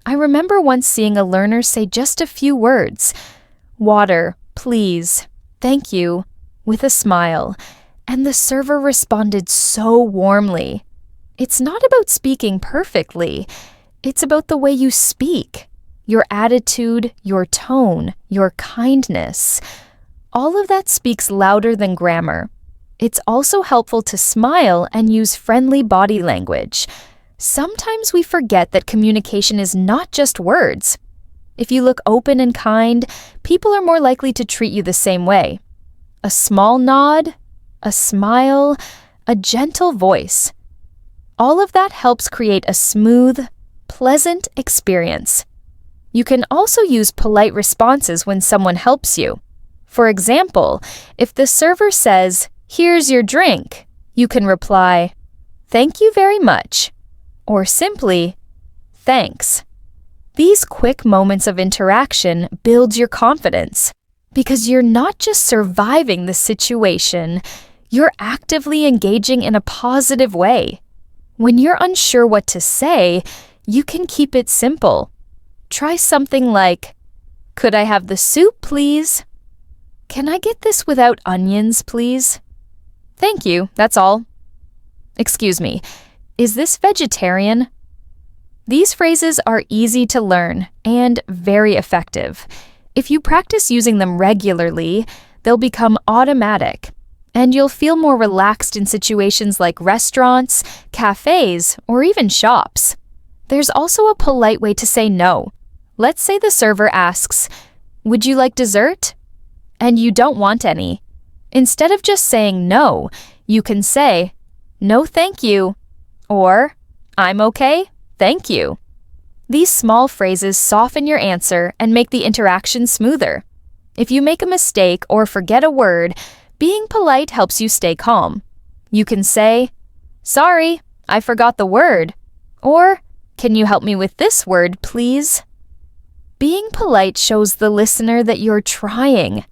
I remember once seeing a learner say just a few words, "Water, please, thank you," with a smile, and the server responded so warmly. It's not about speaking perfectly. It's about the way you speak, your attitude, your tone, your kindness. All of that speaks louder than grammar. It's also helpful to smile and use friendly body language. Sometimes we forget that communication is not just words. If you look open and kind, people are more likely to treat you the same way. A small nod, a smile, a gentle voice. All of that helps create a smooth, pleasant experience. You can also use polite responses when someone helps you. For example, if the server says, "Here's your drink," you can reply, "Thank you very much," or simply, "Thanks." These quick moments of interaction build your confidence because you're not just surviving the situation, you're actively engaging in a positive way. When you're unsure what to say, you can keep it simple. Try something like, "Could I have the soup, please?" "Can I get this without onions, please?" "Thank you, that's all." "Excuse me, is this vegetarian?" These phrases are easy to learn and very effective. If you practice using them regularly, they'll become automatic, and you'll feel more relaxed in situations like restaurants, cafes, or even shops. There's also a polite way to say no. Let's say the server asks, "Would you like dessert?" and you don't want any. Instead of just saying no, you can say, "No, thank you," or "I'm okay, thank you." These small phrases soften your answer and make the interaction smoother. If you make a mistake or forget a word, being polite helps you stay calm. You can say, "Sorry, I forgot the word," or "Can you help me with this word, please?" Being polite shows the listener that you're trying,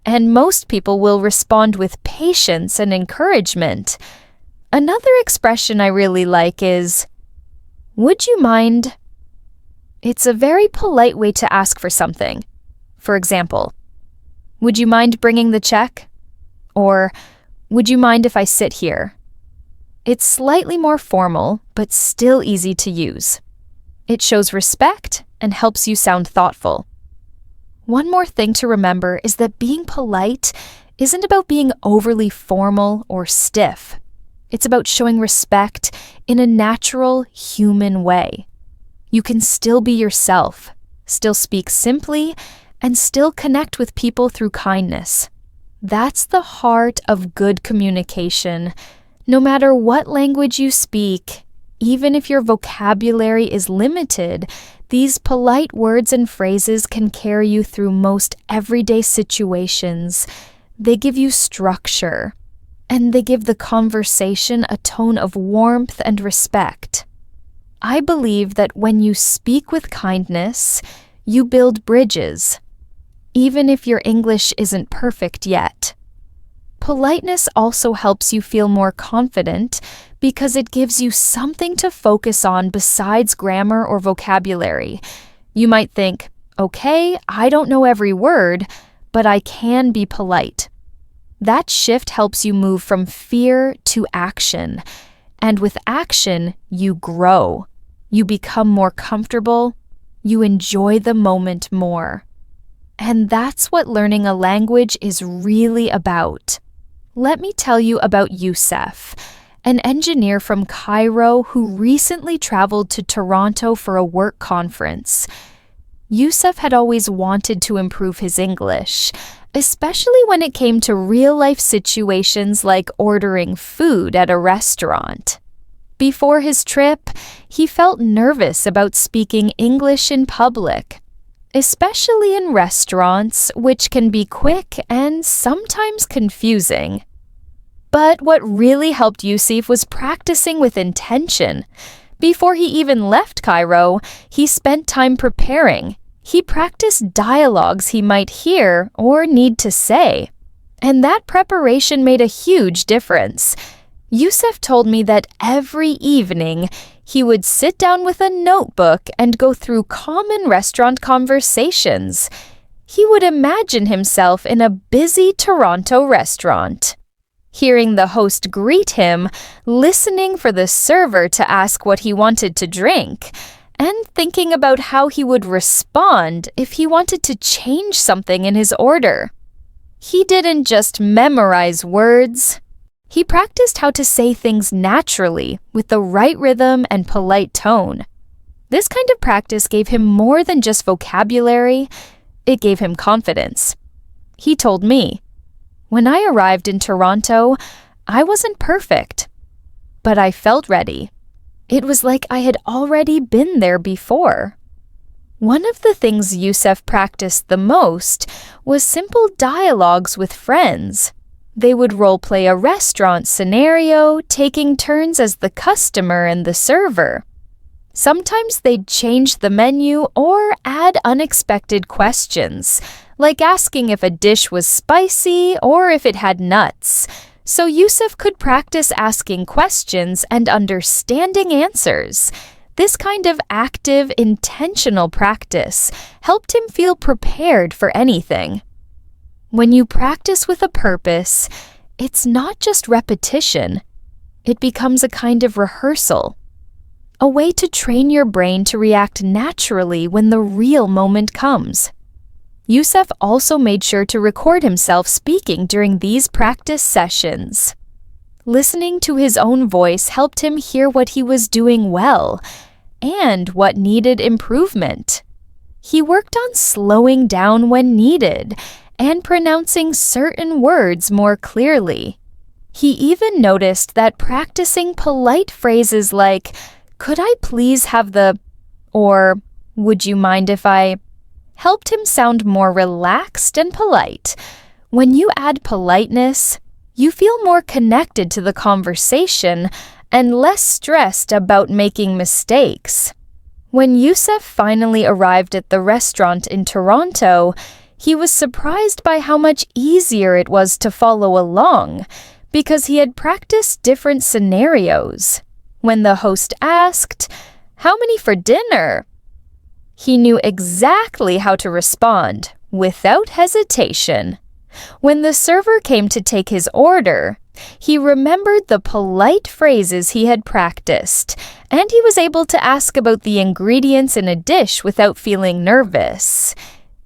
and most people will respond with patience and encouragement. Another expression I really like is, "Would you mind?" It's a very polite way to ask for something. For example, "Would you mind bringing the check?" Or, "Would you mind if I sit here?" It's slightly more formal, but still easy to use. It shows respect and helps you sound thoughtful. One more thing to remember is that being polite isn't about being overly formal or stiff. It's about showing respect in a natural, human way. You can still be yourself, still speak simply, and still connect with people through kindness. That's the heart of good communication. No matter what language you speak, even if your vocabulary is limited, These polite words and phrases can carry you through most everyday situations. They give you structure, and they give the conversation a tone of warmth and respect. I believe that when you speak with kindness, you build bridges, even if your English isn't perfect yet. Politeness also helps you feel more confident because it gives you something to focus on besides grammar or vocabulary. You might think, okay, I don't know every word, but I can be polite. That shift helps you move from fear to action. And with action, you grow. You become more comfortable. You enjoy the moment more. And that's what learning a language is really about. Let me tell you about Youssef, an engineer from Cairo who recently traveled to Toronto for a work conference. Youssef had always wanted to improve his English, especially when it came to real-life situations like ordering food at a restaurant. Before his trip, he felt nervous about speaking English in public, especially in restaurants, which can be quick and sometimes confusing. But what really helped Youssef was practicing with intention. Before he even left Cairo, he spent time preparing. He practiced dialogues he might hear or need to say. And that preparation made a huge difference. Youssef told me that every evening, he would sit down with a notebook and go through common restaurant conversations. He would imagine himself in a busy Toronto restaurant, hearing the host greet him, listening for the server to ask what he wanted to drink, and thinking about how he would respond if he wanted to change something in his order. He didn't just memorize words. He practiced how to say things naturally, with the right rhythm and polite tone. This kind of practice gave him more than just vocabulary, it gave him confidence. He told me, "When I arrived in Toronto, I wasn't perfect, but I felt ready. It was like I had already been there before." One of the things Youssef practiced the most was simple dialogues with friends. They would role-play a restaurant scenario, taking turns as the customer and the server. Sometimes they'd change the menu or add unexpected questions, like asking if a dish was spicy or if it had nuts. So Youssef could practice asking questions and understanding answers. This kind of active, intentional practice helped him feel prepared for anything. When you practice with a purpose, it's not just repetition. It becomes a kind of rehearsal, a way to train your brain to react naturally when the real moment comes. Youssef also made sure to record himself speaking during these practice sessions. Listening to his own voice helped him hear what he was doing well and what needed improvement. He worked on slowing down when needed and pronouncing certain words more clearly. He even noticed that practicing polite phrases like, "Could I please have the," or "Would you mind if I," helped him sound more relaxed and polite. When you add politeness, you feel more connected to the conversation and less stressed about making mistakes. When Youssef finally arrived at the restaurant in Toronto, he was surprised by how much easier it was to follow along because he had practiced different scenarios. When the host asked, "How many for dinner?" he knew exactly how to respond without hesitation. When the server came to take his order, he remembered the polite phrases he had practiced, and he was able to ask about the ingredients in a dish without feeling nervous.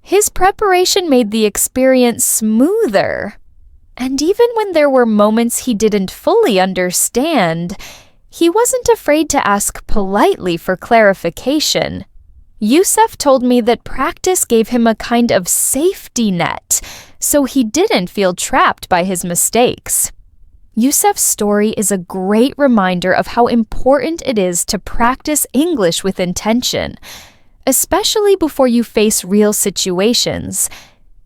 His preparation made the experience smoother. And even when there were moments he didn't fully understand, he wasn't afraid to ask politely for clarification. Youssef told me that practice gave him a kind of safety net, so he didn't feel trapped by his mistakes. Youssef's story is a great reminder of how important it is to practice English with intention. especially before you face real situations.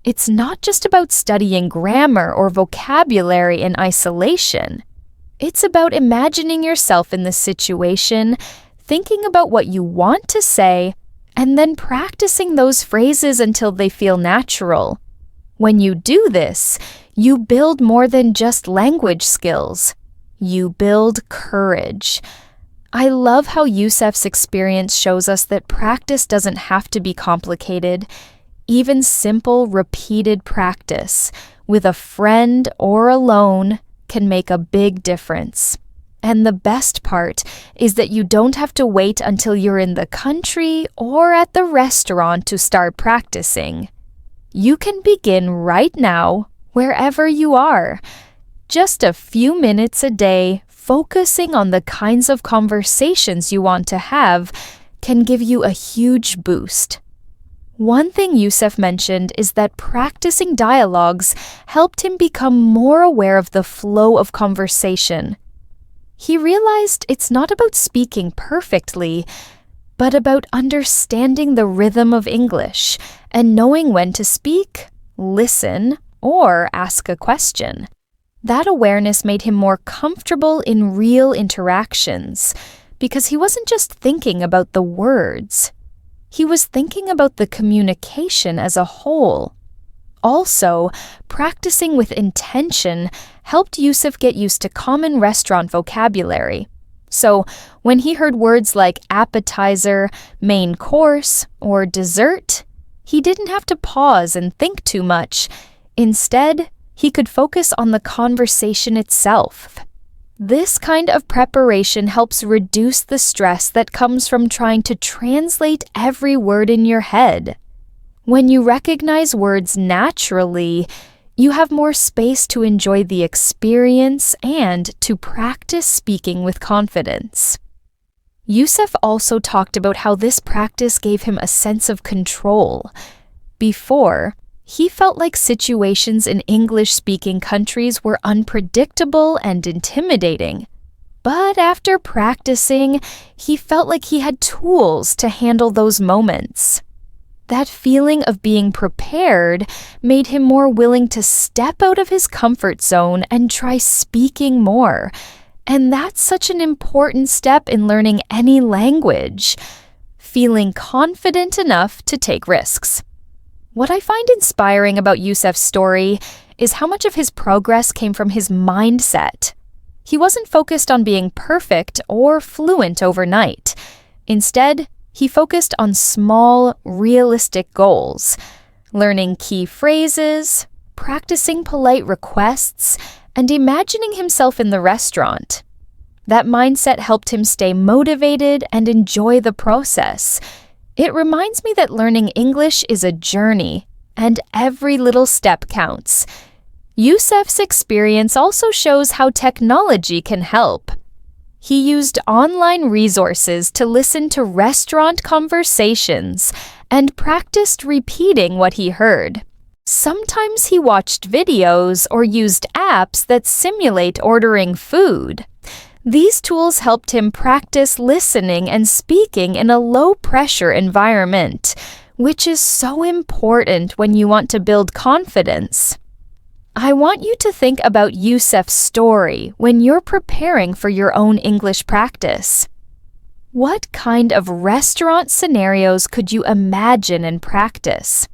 It's not just about studying grammar or vocabulary in isolation. It's about imagining yourself in the situation, thinking about what you want to say, and then practicing those phrases until they feel natural. When you do this, you build more than just language skills. You build courage. I love how Yusef's experience shows us that practice doesn't have to be complicated. Even simple, repeated practice with a friend or alone can make a big difference. And the best part is that you don't have to wait until you're in the country or at the restaurant to start practicing. You can begin right now, wherever you are. Just a few minutes a day, focusing on the kinds of conversations you want to have, can give you a huge boost. One thing Yusef mentioned is that practicing dialogues helped him become more aware of the flow of conversation. He realized it's not about speaking perfectly, but about understanding the rhythm of English and knowing when to speak, listen, or ask a question. That awareness made him more comfortable in real interactions because he wasn't just thinking about the words. He was thinking about the communication as a whole. Also, practicing with intention helped Yusef get used to common restaurant vocabulary. So, when he heard words like appetizer, main course, or dessert, he didn't have to pause and think too much. Instead, he could focus on the conversation itself. This kind of preparation helps reduce the stress that comes from trying to translate every word in your head. When you recognize words naturally, you have more space to enjoy the experience and to practice speaking with confidence. Yusef also talked about how this practice gave him a sense of control. Before, he felt like situations in English-speaking countries were unpredictable and intimidating. But after practicing, he felt like he had tools to handle those moments. That feeling of being prepared made him more willing to step out of his comfort zone and try speaking more. And that's such an important step in learning any language, feeling confident enough to take risks. What I find inspiring about Yusef's story is how much of his progress came from his mindset. He wasn't focused on being perfect or fluent overnight. Instead, he focused on small, realistic goals, learning key phrases, practicing polite requests, and imagining himself in the restaurant. That mindset helped him stay motivated and enjoy the process. It reminds me that learning English is a journey, and every little step counts. Yusef's experience also shows how technology can help. He used online resources to listen to restaurant conversations and practiced repeating what he heard. Sometimes he watched videos or used apps that simulate ordering food. These tools helped him practice listening and speaking in a low-pressure environment, which is so important when you want to build confidence. I want you to think about Yusef's story when you're preparing for your own English practice. What kind of restaurant scenarios could you imagine and practice?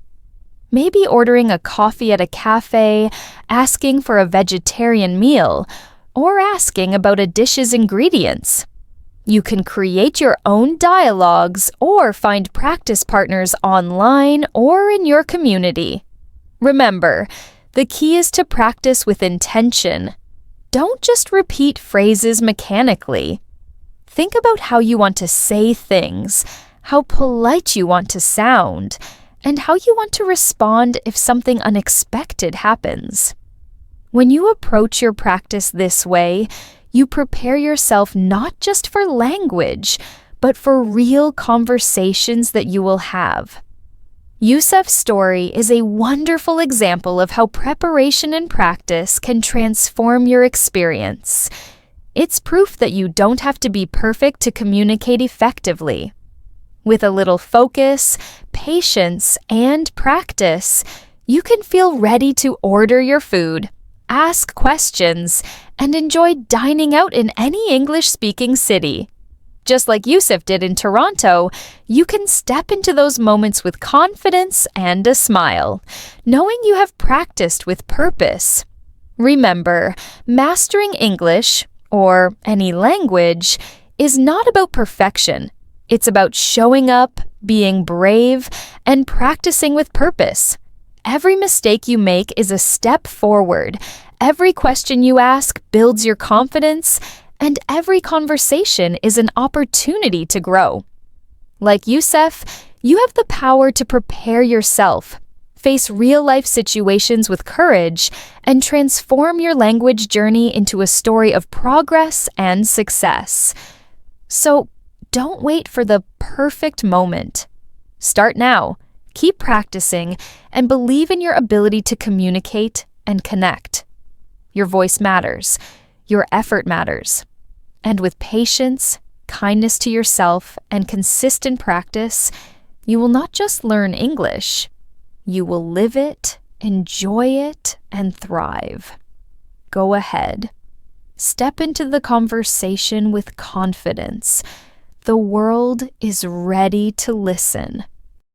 Maybe ordering a coffee at a cafe, asking for a vegetarian meal, or asking about a dish's ingredients. You can create your own dialogues or find practice partners online or in your community. Remember, the key is to practice with intention. Don't just repeat phrases mechanically. Think about how you want to say things, how polite you want to sound, and how you want to respond if something unexpected happens. When you approach your practice this way, you prepare yourself not just for language, but for real conversations that you will have. Yusef's story is a wonderful example of how preparation and practice can transform your experience. It's proof that you don't have to be perfect to communicate effectively. With a little focus, patience, and practice, you can feel ready to order your food, ask questions, and enjoy dining out in any English-speaking city. Just like Yusuf did in Toronto, you can step into those moments with confidence and a smile, knowing you have practiced with purpose. Remember, mastering English, or any language, is not about perfection. It's about showing up, being brave, and practicing with purpose. Every mistake you make is a step forward. Every question you ask builds your confidence, and every conversation is an opportunity to grow. Like Yusuf, you have the power to prepare yourself, face real-life situations with courage, and transform your language journey into a story of progress and success. So, don't wait for the perfect moment. Start now, keep practicing, and believe in your ability to communicate and connect. Your voice matters. Your effort matters. And with patience, kindness to yourself, and consistent practice, you will not just learn English. You will live it, enjoy it, and thrive. Go ahead. Step into the conversation with confidence. The world is ready to listen.